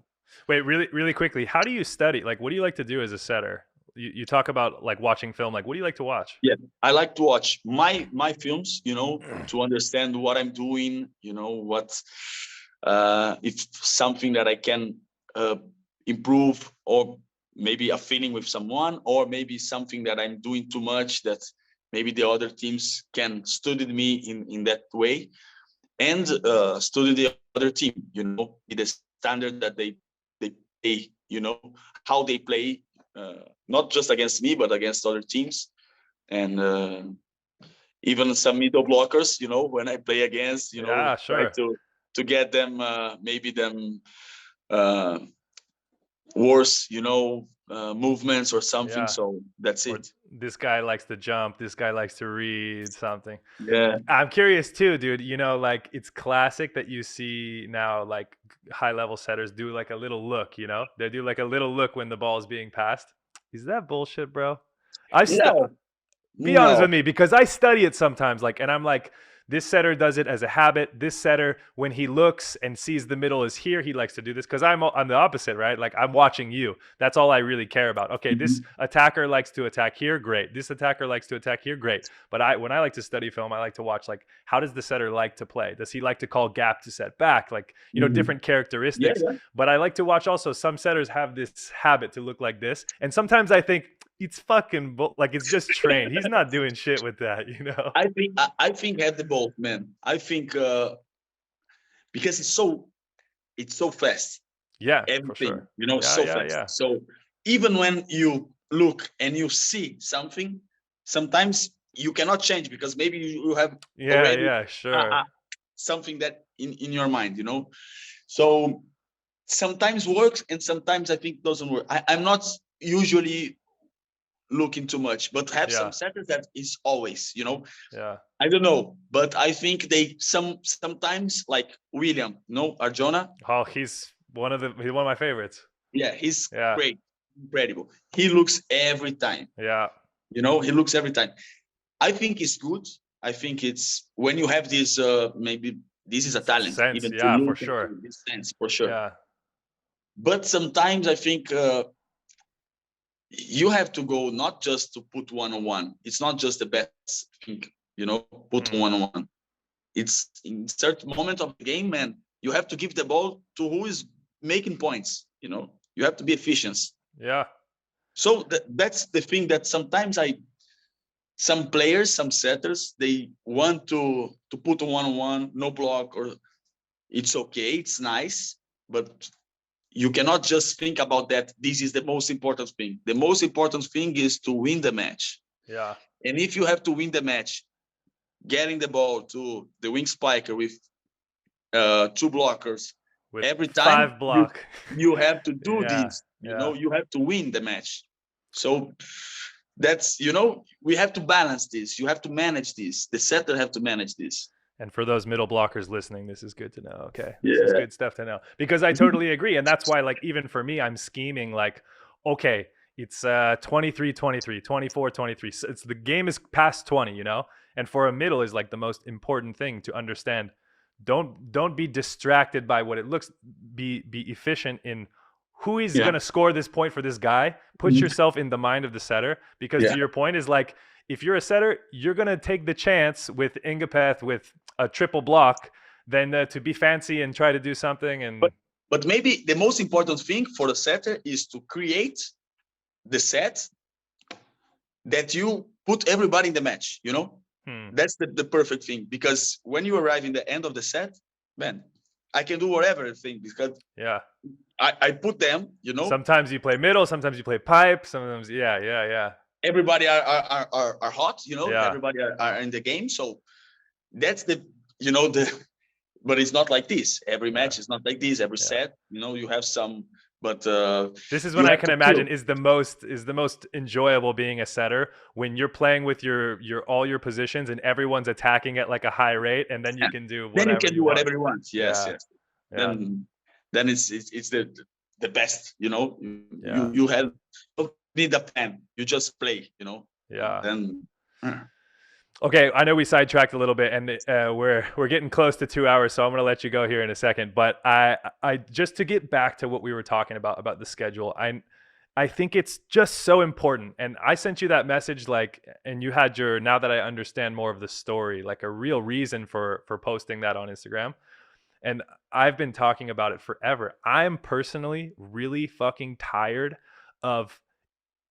Wait, really quickly. How do you study? Like, what do you like to do as a setter? You talk about like watching film. Like, what do you like to watch? Yeah, I like to watch my films. To understand what I'm doing. What. If something that I can improve, or maybe a feeling with someone, or maybe something that I'm doing too much that maybe the other teams can study me in that way, and study the other team, the standard that they play, how they play, not just against me, but against other teams, and even some middle blockers, when I play against, sure. try to get them, maybe them worse, movements or something. So that's it. This guy likes to jump. This guy likes to read something. Yeah. I'm curious too, dude. Like it's classic that you see now, like high level setters do like a little look, they do like a little look when the ball is being passed. Is that bullshit, bro? Be honest with me, because I study it sometimes, and I'm like, this setter does it as a habit. This setter, when he looks and sees the middle is here, he likes to do this, because I'm the opposite, right? Like I'm watching you. That's all I really care about. Okay, this attacker likes to attack here, great. This attacker likes to attack here, great. But when I like to study film, I like to watch like, how does the setter like to play? Does he like to call gap to set back? Like, different characteristics. Yeah. But I like to watch also, some setters have this habit to look like this. And sometimes I think, it's fucking like it's just trained. He's not doing shit with that, I think at the both, man. I think because it's so fast. Yeah, for Everything, sure. you know, Yeah, so yeah, fast. yeah. So even when you look and you see something, sometimes you cannot change because maybe you have Yeah, already yeah, sure. something that in your mind, you know. So sometimes works and sometimes I think doesn't work. I'm not usually looking too much, but have some Yeah, setters that is always, you know. yeah. I don't know, but I think they sometimes like William, no, Arjona. Oh, he's one of my favorites. Yeah, he's Yeah, great, incredible. He looks every time, yeah. you know, he looks every time. I think it's good. I think it's when you have this, maybe this is a talent, Sense, even to yeah, for look and sure. to this sense for sure. Yeah, But sometimes I think you have to go not just to put one on one. It's not just the best thing, you know, put one on one. It's in certain moment of the game, man, you have to give the ball to who is making points, you know, you have to be efficient. yeah, So that's the thing that sometimes some players, some setters, they want to put a one-on-one, no block, or it's okay, it's nice, but you cannot just think about that. This is the most important thing. The most important thing is to win the match. yeah. And if you have to win the match, getting the ball to the wing spiker with two blockers With every time, 5 block. you have to do Yeah, this. You yeah. know, you have to win the match. So that's, you know, we have to balance this. You have to manage this. The setter have to manage this. And for those middle blockers listening, this is good to know. Okay. This is Yeah. good stuff to know. Because I totally agree. And that's why, like, even for me, I'm scheming like, okay, it's 23, 23, 24, 23. So it's the game is past 20, you know? And for a middle is like the most important thing to understand. Don't be distracted by what it looks. Be efficient in who is Yeah. gonna score this point for this guy. Put yourself in the mind of the setter. Because Yeah. to your point is like, if you're a setter, you're gonna take the chance with Ingapeth with a triple block than to be fancy and try to do something. And But maybe the most important thing for the setter is to create the set that you put everybody in the match, you know? That's the perfect thing. Because when you arrive in the end of the set, man, I can do whatever I think because yeah, I put them, you know. sometimes you play middle, sometimes you play pipe, sometimes yeah. Everybody are hot, you know. Yeah, Everybody are in the game. So that's the, you know, the, but it's not like this. Every yeah, match is not like this. Every yeah. set, you know, you have some, but This is you when I have can to imagine feel. is the most enjoyable being a setter when you're playing with your all your positions and everyone's attacking at like a high rate, and then you can do Then you whatever can you do want. whatever you want. Yes, Yeah, yes. yeah, Then it's the best. You know, yeah, you have don't need a plan. You just play. You know, yeah. then. Okay, I know we sidetracked a little bit, and we're getting close to 2 hours, so I'm gonna let you go here in a second. But I just to get back to what we were talking about the schedule, I think it's just so important. And I sent you that message, like, and you had your now that I understand more of the story, like a real reason for posting that on Instagram. And I've been talking about it forever. I'm personally really fucking tired of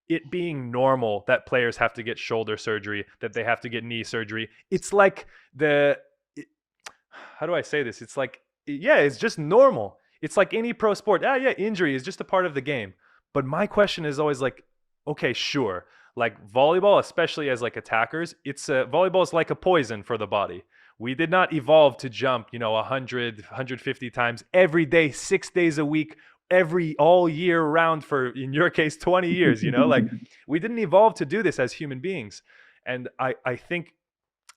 it being normal that players have to get shoulder surgery, that they have to get knee surgery. It's like how do I say this? It's like, yeah, it's just normal. It's like any pro sport. Ah, yeah, injury is just a part of the game. But my question is always like, okay, sure. Like volleyball, especially as like attackers, it's volleyball is like a poison for the body. We did not evolve to jump, 100, 150 times every day, 6 days a week, all year round for, in your case, 20 years, like we didn't evolve to do this as human beings. And I think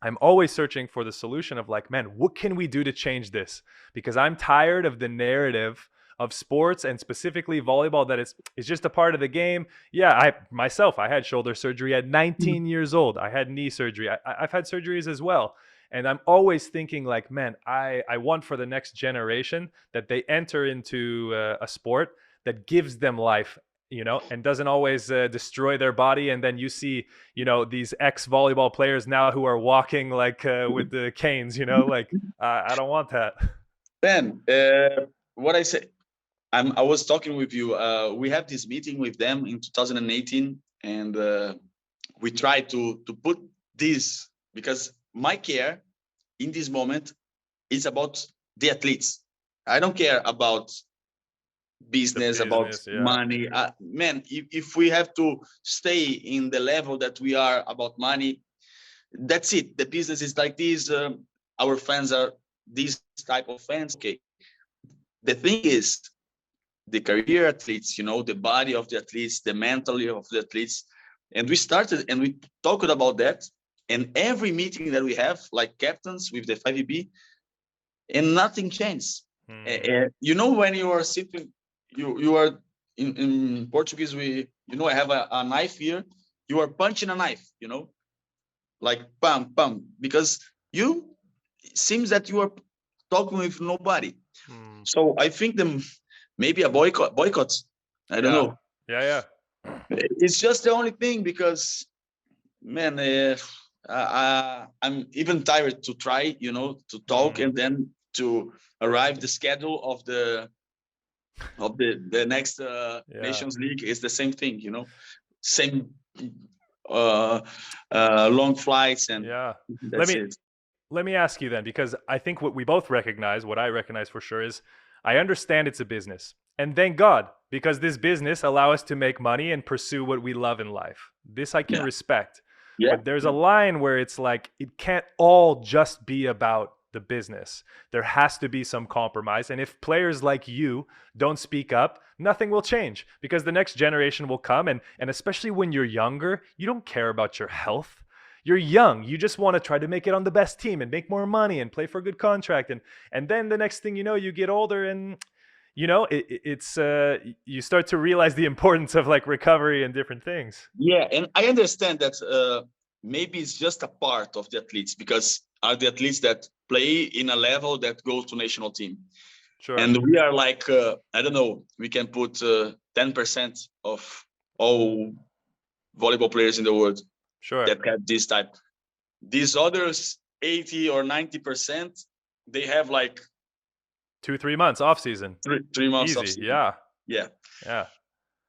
I'm always searching for the solution of like, man, what can we do to change this? Because I'm tired of the narrative of sports and specifically volleyball that it's just a part of the game. Yeah, I had shoulder surgery at 19 years old. I had knee surgery. I've had surgeries as well. And I'm always thinking like, man, I want for the next generation that they enter into a sport that gives them life, and doesn't always destroy their body. And then you see, these ex-volleyball players now who are walking like with the canes, like I don't want that. Ben, what I say, I was talking with you. We have this meeting with them in 2018, and we try to put this because my care in this moment is about the athletes. I don't care about business, about yeah. money. Man, if we have to stay in the level that we are about money, that's it. The business is like this. Our fans are these type of fans. Okay. The thing is, the career athletes, the body of the athletes, the mentality of the athletes. And we started and we talked about that. And every meeting that we have, like captains with the 5EB, and nothing changed. When you are sitting, you are in Portuguese, I have a knife here. You are punching a knife, like pam, pam, because it seems that you are talking with nobody. So I think maybe a boycott. I don't know. Yeah. It's just the only thing because, man, I'm even tired to try, to talk and then to arrive the schedule of the next Nations League is the same thing, same long flights and that's it. Let me ask you then, because I think what we both recognize, what I recognize for sure, is I understand it's a business. And thank God, because this business allows us to make money and pursue what we love in life. This I can respect. Yeah. But there's a line where it's like, it can't all just be about the business. There has to be some compromise. And if players like you don't speak up, nothing will change, because the next generation will come. And especially when you're younger, you don't care about your health. You're young. You just want to try to make it on the best team and make more money and play for a good contract. And then the next thing you know, you get older and, it's you start to realize the importance of like recovery and different things. Yeah. And I understand that maybe it's just a part of the athletes, because are the athletes that play in a level that goes to national team. Sure. And we are like, I don't know, we can put 10% of all volleyball players in the world. Sure. That have this type. These others, 80 or 90%, they have like 2-3 months off season. 3 months easy. off season. Yeah.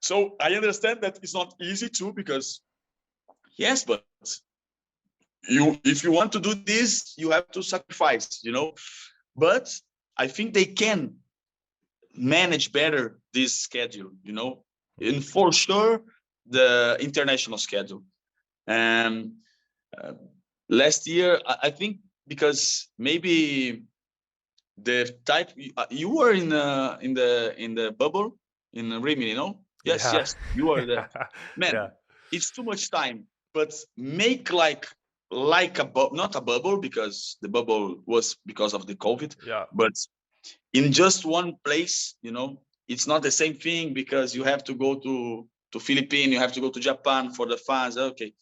So I understand that it's not easy too, because yes, but if you want to do this, you have to sacrifice, But I think they can manage better this schedule, and for sure the international schedule. And last year, I think, because maybe the type you were in the bubble in Rimini, Yes, you are the man. Yeah. It's too much time, but make like a not a bubble, because the bubble was because of the COVID. Yeah. But in just one place, it's not the same thing, because you have to go to Philippines, you have to go to Japan for the fans. Okay,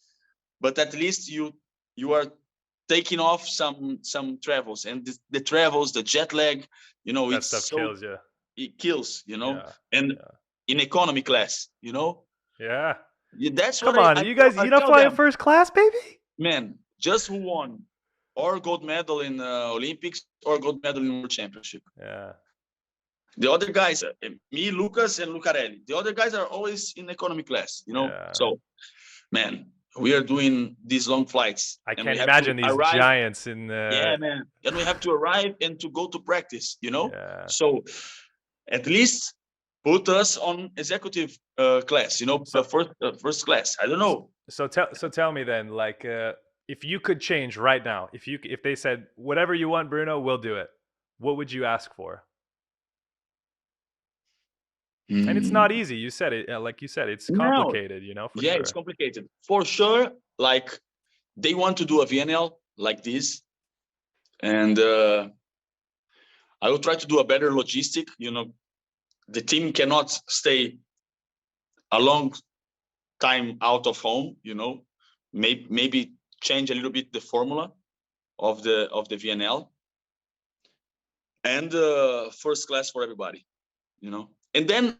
but at least you are taking off some travels, and the travels, the jet lag, that it's stuff so kills you. It kills, and Yeah. in economy class, Yeah. That's Come what on, you guys, you're not flying first class, baby? Man, just who won or gold medal in Olympics or gold medal in World Championship. Yeah. The other guys, me, Lucas, and Lucarelli, the other guys are always in economy class, So, man, we are doing these long flights. I can't imagine these giants in the... Yeah, man. And we have to arrive and to go to practice, Yeah. So, at least put us on executive class, first class. I don't know. So tell me then, like, if you could change right now, if they said whatever you want, Bruno, we'll do it, what would you ask for? And it's not easy. You said it, like you said, it's complicated, for sure. It's complicated. For sure, like, they want to do a VNL like this. And I will try to do a better logistic. The team cannot stay a long time out of home, maybe change a little bit the formula of the VNL. And first class for everybody, And then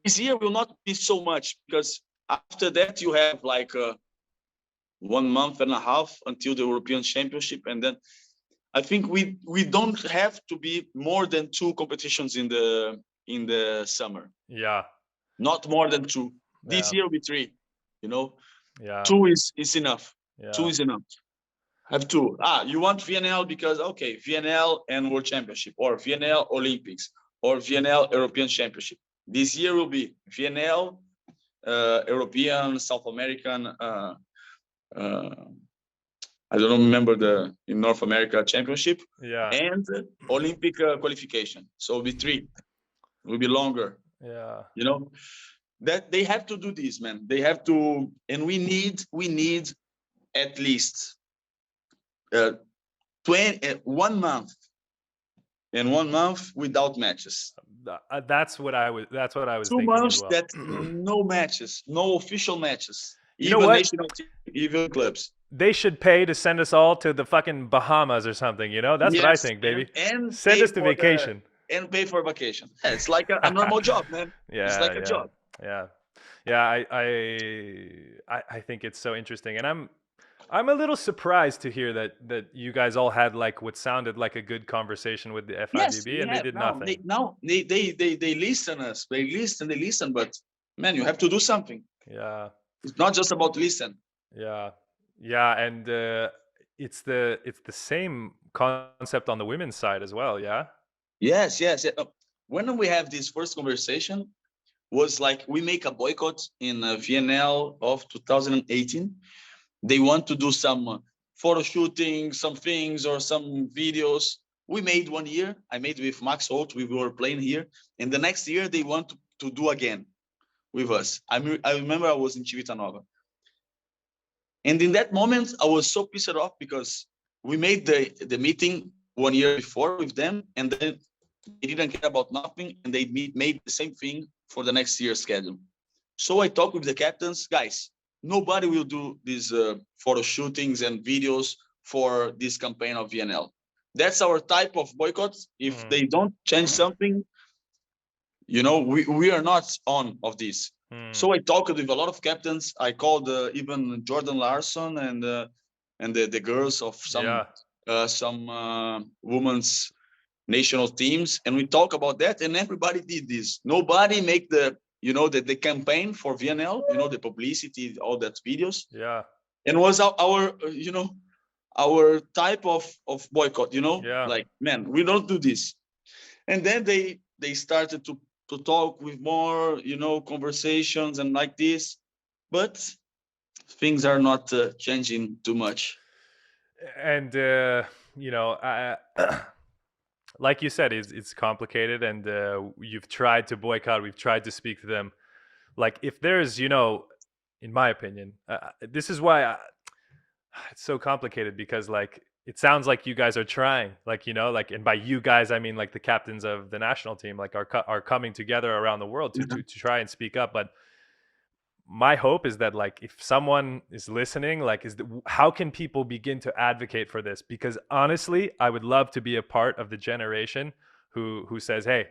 this year will not be so much, because after that you have like 1 month and a half until the European Championship, and then I think we don't have to be more than 2 competitions in the summer. Yeah. Not more than 2. This year will be 3. Yeah. 2 is enough. Yeah. 2 is enough. Have to. You want VNL because, okay, VNL and World Championship, or VNL Olympics, or VNL European Championship. This year will be VNL, European, South American, I don't remember in North America Championship, and Olympic qualification. So it'll be 3. It will be longer. Yeah. You know, that they have to do this, man. They have to, and we need at least 1 month, and 1 month without matches. That's what I was 2 thinking months as well. that no matches, no official matches. You know what? National team, even clubs. They should pay to send us all to the fucking Bahamas or something, you know? That's what I think, baby. And send us to vacation. And pay for vacation. Yeah, it's like a normal job, man. Yeah, it's like a job. Yeah. I think it's so interesting, and I'm a little surprised to hear that you guys all had like what sounded like a good conversation with the FIVB, and they did nothing. They listen us. They listen, but man, you have to do something. Yeah. It's not just about listen. Yeah. Yeah, and it's the same concept on the women's side as well, yeah? Yes. When we have this first conversation, was like we make a boycott in VNL of 2018. They want to do some photo shooting, some things, or some videos. We made 1 year. I made with Max Holt. We were playing here. And the next year, they want to do again with us. I remember I was in Civitanova. And in that moment, I was so pissed off because we made the meeting 1 year before with them, and then they didn't care about nothing, and they made the same thing for the next year's schedule. So I talked with the captains, guys, nobody will do these photo shootings and videos for this campaign of VNL. That's our type of boycott. If they don't change something, you know, we are not on of this. So I talked with a lot of captains. I called even Jordan Larson and the girls of some women's national teams, and we talk about that, and everybody did this. Nobody make the campaign for VNL, the publicity, all that videos. Yeah. And was our type of boycott, like, man, we don't do this. And then they started to talk with more, conversations and like this, but things are not changing too much. And like you said, it's complicated, and you've tried to boycott. We've tried to speak to them. Like, if there's, in my opinion, this is why it's so complicated, because like it sounds like you guys are trying, like, and by you guys I mean like the captains of the national team, like are coming together around the world to try and speak up. But my hope is that, like, if someone is listening, like, how can people begin to advocate for this? Because honestly, I would love to be a part of the generation who says, hey,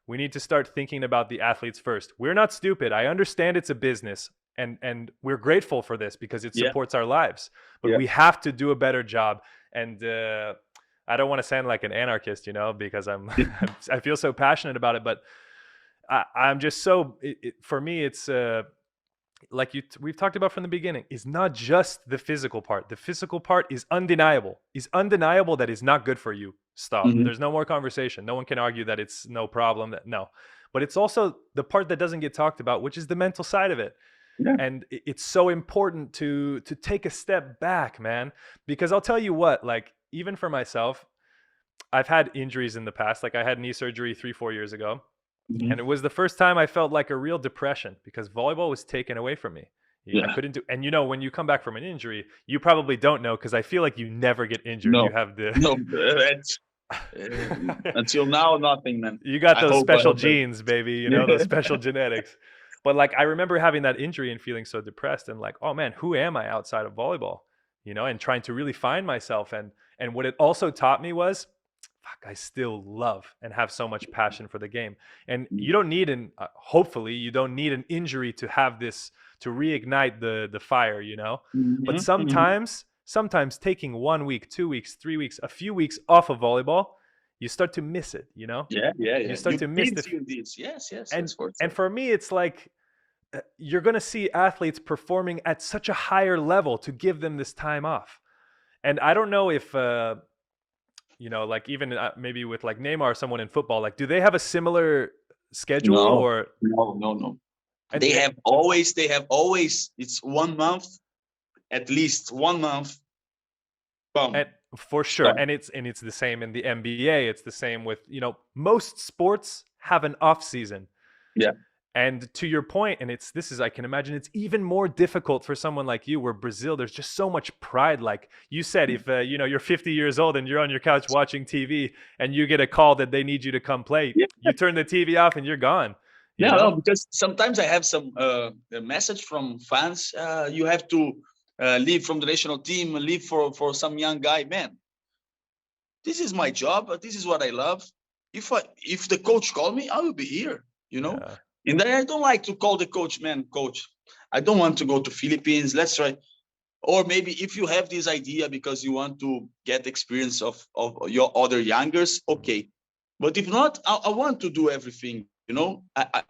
we need to start thinking about the athletes first. We're not stupid. I understand it's a business, and we're grateful for this because it supports our lives. But we have to do a better job. And I don't want to sound like an anarchist, because I feel so passionate about it. But I'm just so, for me, it's like we've talked about from the beginning, is not just the physical part. The physical part is undeniable. That is not good for you. Stop. There's no more conversation. No one can argue that it's no problem. No. But it's also the part that doesn't get talked about, which is the mental side of it. Yeah. And it's so important to take a step back, man, because I'll tell you what, like, even for myself, I've had injuries in the past. Like, I had knee surgery 3-4 years ago. And it was the first time I felt like a real depression because volleyball was taken away from me. I couldn't do, and when you come back from an injury, you probably don't know, because I feel like you never get injured. No. You have until now, nothing, man. You got those special genes, baby, those special genetics. But like, I remember having that injury and feeling so depressed and like, oh man, who am I outside of volleyball? And trying to really find myself. And what it also taught me was, I still love and have so much passion for the game. And you don't need hopefully you don't need an injury to have this, to reignite the fire, But sometimes taking 1 week, 2 weeks, 3 weeks, a few weeks off of volleyball, you start to miss it, Yeah. You start to miss Yes. And for me, it's like, you're going to see athletes performing at such a higher level to give them this time off. And I don't know if like even maybe with like Neymar or someone in football, like do they have a similar schedule No, or no. and, They have always. It's 1 month, at least 1 month. Boom. and for sure, Start. and it's the same in the NBA. It's the same with most sports have an off season. Yeah. And to your point, and I can imagine it's even more difficult for someone like you, where Brazil, there's just so much pride. Like you said, if you're 50 years old and you're on your couch watching TV and you get a call that they need you to come play, Yeah. you turn the TV off and you're gone. You Yeah, know? no, because sometimes I have some a message from fans. You have to leave from the national team, leave for some young guy. Man, this is my job. This is what I love. If the coach call me, I will be here. Yeah. And then I don't like to call the coach, man, coach. I don't want to go to Philippines. Let's try. Or maybe if you have this idea because you want to get experience of your other youngers, okay. But if not, I want to do everything.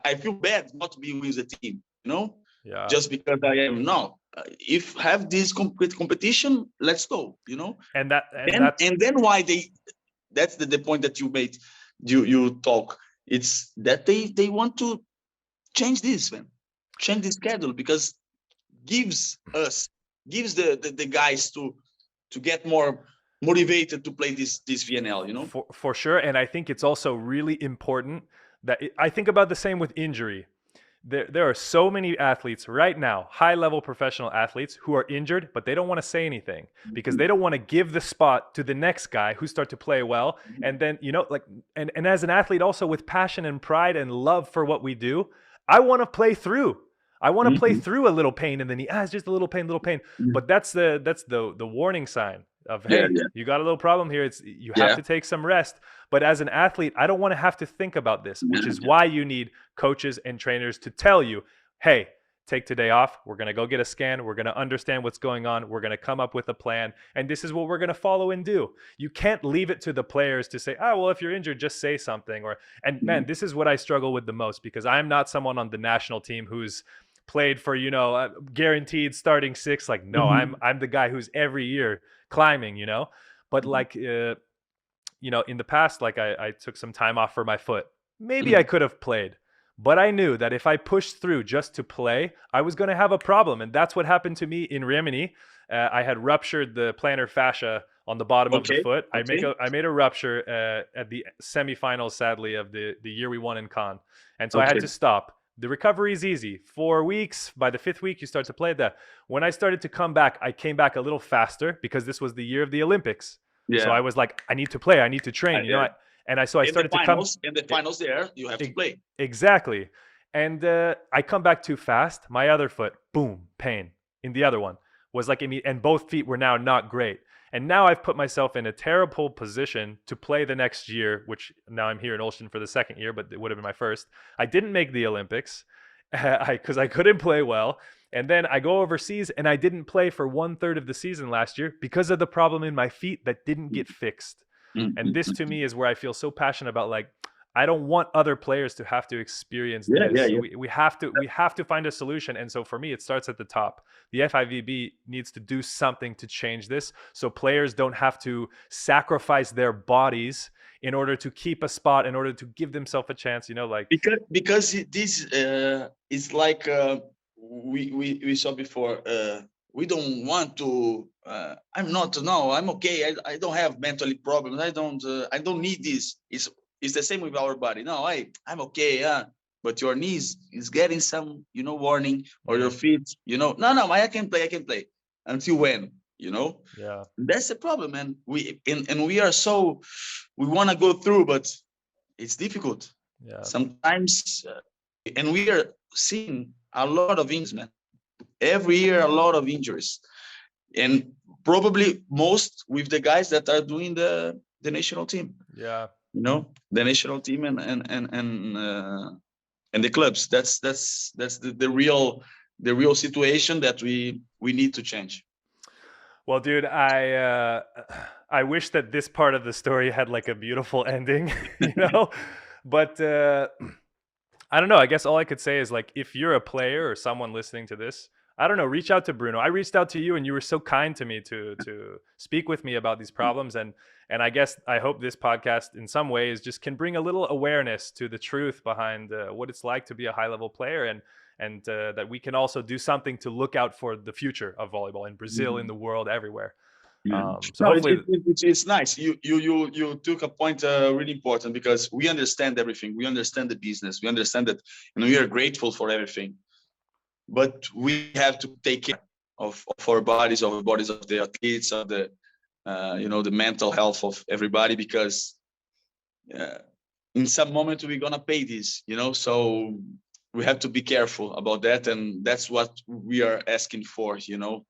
I feel bad not to be with the team. Yeah. Just because I am now. If have this competition, let's go. And that's And then why they? That's the point that you made. You talk. It's that they want to change this, man. Change the schedule because gives the guys to get more motivated to play this VNL. for sure. And I think it's also really important that I think about the same with injury. There are so many athletes right now, high level professional athletes, who are injured, but they don't want to say anything because they don't want to give the spot to the next guy who start to play well. And then, and as an athlete also with passion and pride and love for what we do, I want to play through. I want to play through a little pain in the knee. It's just a little pain. But that's the warning sign of, hey, you got a little problem here. You have to take some rest. But as an athlete, I don't want to have to think about this, which is why you need coaches and trainers to tell you, hey, take today off. We're going to go get a scan. We're going to understand what's going on. We're going to come up with a plan. And this is what we're going to follow and do. You can't leave it to the players to say, oh, well, if you're injured, just say something. And man, this is what I struggle with the most because I'm not someone on the national team who's played for, guaranteed starting six. Like, no, I'm the guy who's every year climbing, but like, in the past, like I took some time off for my foot. Maybe I could have played, but I knew that if I pushed through just to play, I was going to have a problem. And that's what happened to me in Rimini. I had ruptured the plantar fascia on the bottom of the foot. I made a rupture at the semifinals, sadly, of the year we won in Cannes. And so I had to stop. The recovery is easy. 4 weeks. By the 5th week, you start to play that. When I started to come back, I came back a little faster because this was the year of the Olympics. Yeah. So I was like, I need to play. I need to train. I started to come in the finals. There, you have to play. Exactly. And I come back too fast. My other foot, boom, pain. In the other one was like, and both feet were now not great. And now I've put myself in a terrible position to play the next year, which now I'm here in Olsztyn for the second year, but it would have been my first. I didn't make the Olympics because I couldn't play well. And then I go overseas and I didn't play for 1/3 of the season last year because of the problem in my feet that didn't get fixed. And this to me is where I feel so passionate about, like, I don't want other players to have to experience this. Yeah. We have to find a solution. And so for me, it starts at the top. The FIVB needs to do something to change this so players don't have to sacrifice their bodies in order to keep a spot, in order to give themselves a chance, because this is like we saw before. We don't want to. I'm okay. I don't have mentally problems. I don't need this. It's the same with our body. No, I'm okay. But your knees is getting some, warning, or your feet, no, I can play. Until when, Yeah. That's the problem, man. We are so, we want to go through, but it's difficult. Yeah. Sometimes, and we are seeing a lot of injuries, man. Every year, a lot of injuries, and probably most with the guys that are doing the national team. Yeah. The national team and the clubs. That's the real situation that we need to change. Well, dude, I wish that this part of the story had like a beautiful ending, but I don't know. I guess all I could say is, like, if you're a player or someone listening to this, I don't know, reach out to Bruno. I reached out to you, and you were so kind to me to speak with me about these problems. And I guess I hope this podcast, in some ways, just can bring a little awareness to the truth behind what it's like to be a high level player, and that we can also do something to look out for the future of volleyball in Brazil, in the world, everywhere. Yeah. So No, hopefully, it's nice. You took a point really important, because we understand everything. We understand the business. We understand that, and we are grateful for everything. But we have to take care of our bodies, of the bodies of the athletes, of the the mental health of everybody, because uh, in some moment we're gonna pay this. So we have to be careful about that, and that's what we are asking for. To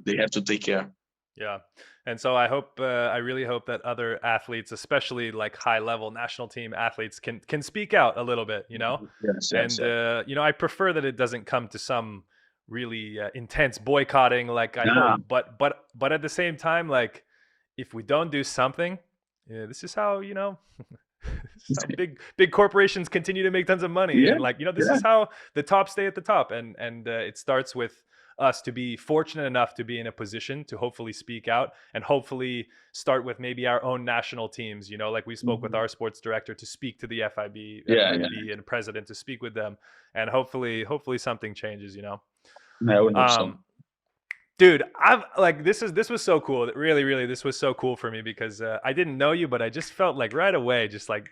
they have to take care. yeah. And so I hope, I really hope that other athletes, especially like high level national team athletes, can speak out a little bit, Yes, yes, And yes. I prefer that it doesn't come to some really intense boycotting, like I Yeah, hope. But at the same time, like if we don't do something, this is how this is how big corporations continue to make tons of money, yeah, and like this yeah. is how the top stay at the top, and it starts with us to be fortunate enough to be in a position to hopefully speak out, and hopefully start with maybe our own national teams, like we spoke with Mhm. our sports director to speak to the Yeah, yeah. FIB and president to speak with them, and hopefully something changes. I would hope so. um Dude, I've like this was so cool. Really, this was so cool for me because I didn't know you, but I just felt like right away, just like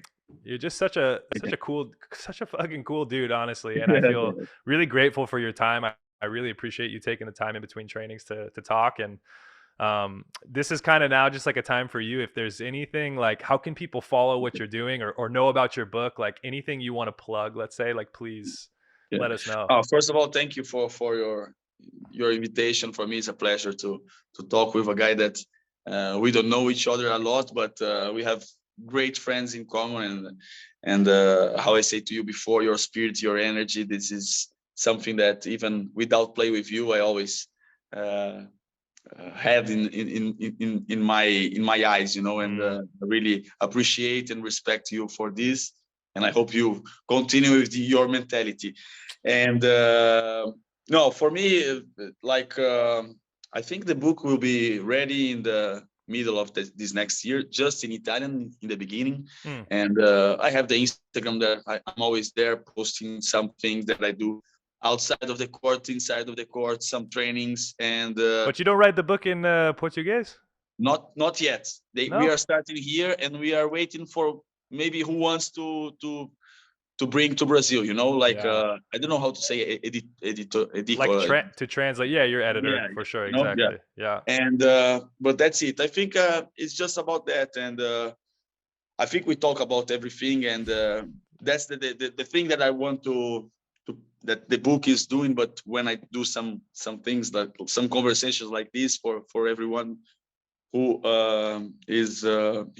you're just such a fucking cool dude, honestly. And I feel really grateful for your time. I really appreciate you taking the time in between trainings to talk. And this is kind of now just like a time for you. If there's anything, like, how can people follow what you're doing, or know about your book? Like anything you want to plug, let's say, like please Yeah. let us know. First of all, thank you for your invitation. For me, it's a pleasure to talk with a guy that we don't know each other a lot, but we have great friends in common. And how I say to you before, your spirit, your energy. This is something that even without play with you, I always uh, had in my eyes, and I really appreciate and respect you for this. And I hope you continue with your mentality. And no, for me, like I think the book will be ready in the middle of this next year, just in Italian in the beginning. Hmm. And I have the Instagram there. I'm always there posting some things that I do outside of the court, inside of the court, some trainings, and But you don't write the book in Portuguese? not yet. We No? are starting here, and we are waiting for maybe who wants to bring to Brazil. Like Yeah. I don't know how to say Like editor. to translate. Yeah, your editor Yeah, for sure. yeah. Exactly. Yeah. And but that's it. I think it's just about that, and I think we talk about everything, and that's the thing that I want to that the book is doing. But when I do some things, like some conversations like this for everyone who is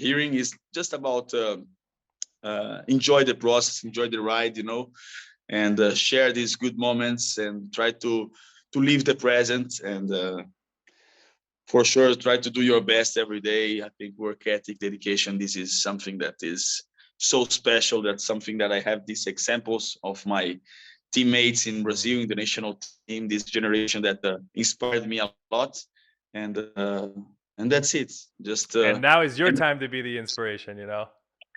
hearing, is just about enjoy the process, enjoy the ride, and share these good moments, and try to live the present, and for sure try to do your best every day. I think work ethic, dedication, this is something that is so special. That's something that I have these examples of my teammates in Brazil, in the national team, this generation that inspired me a lot. And that's it. Just And now is your and time to be the inspiration. yeah,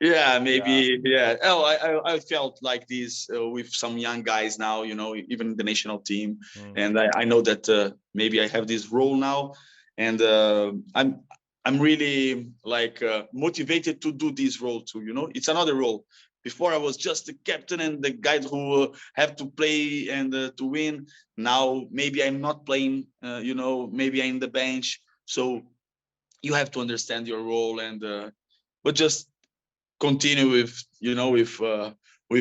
Yeah. maybe, yeah. Oh, I felt like this with some young guys now, even the national team. Mm. And I know that maybe I have this role now, and I'm really like motivated to do this role too. It's another role. Before I was just the captain and the guy who have to play and to win. Now maybe I'm not playing. Maybe I'm in the bench. So you have to understand your role, and but just continue with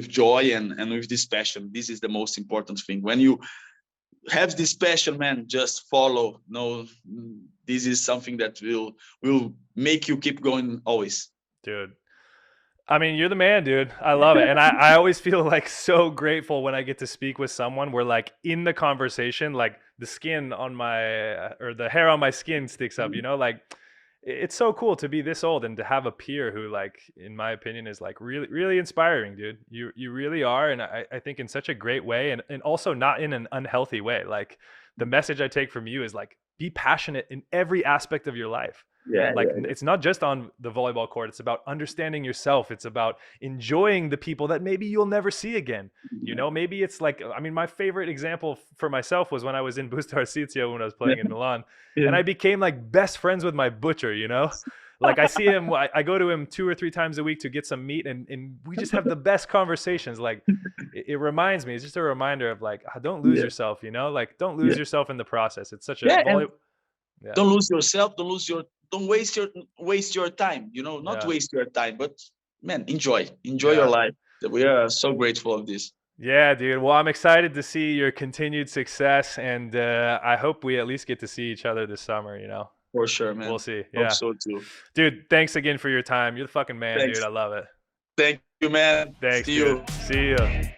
joy, and with this passion. This is the most important thing. When you have this passion, man, just follow. No, this is something that will make you keep going always. Dude. I mean, you're the man, dude. I love it. And I always feel like so grateful when I get to speak with someone where, like, in the conversation, like the skin on my or the hair on my skin sticks up. Like it's so cool to be this old and to have a peer who, like, in my opinion, is like really, really inspiring, dude. You really are. And I think in such a great way, and also not in an unhealthy way. Like the message I take from you is like, be passionate in every aspect of your life. Yeah, Like yeah. it's not just on the volleyball court. It's about understanding yourself. It's about enjoying the people that maybe you'll never see again. You know, maybe it's like, I mean, my favorite example for myself was when I was in Busto Arsizio when I was playing in Milan, and I became like best friends with my butcher, you know? Like I see him, I go to him 2 or 3 times a week to get some meat, and we just have the best conversations. Like it reminds me, it's just a reminder of like, don't lose yourself, you know, like don't lose yourself in the process. It's such a don't lose yourself, don't waste your time, you know, not waste your time, but man, enjoy your life. We are so grateful of this. Yeah, dude. Well, I'm excited to see your continued success, and I hope we at least get to see each other this summer, you know. For sure, man. We'll see. Yeah. Hope so too. Dude, thanks again for your time. You're the fucking man, dude. I love it. Thank you, man. Thanks, See dude. you. See you.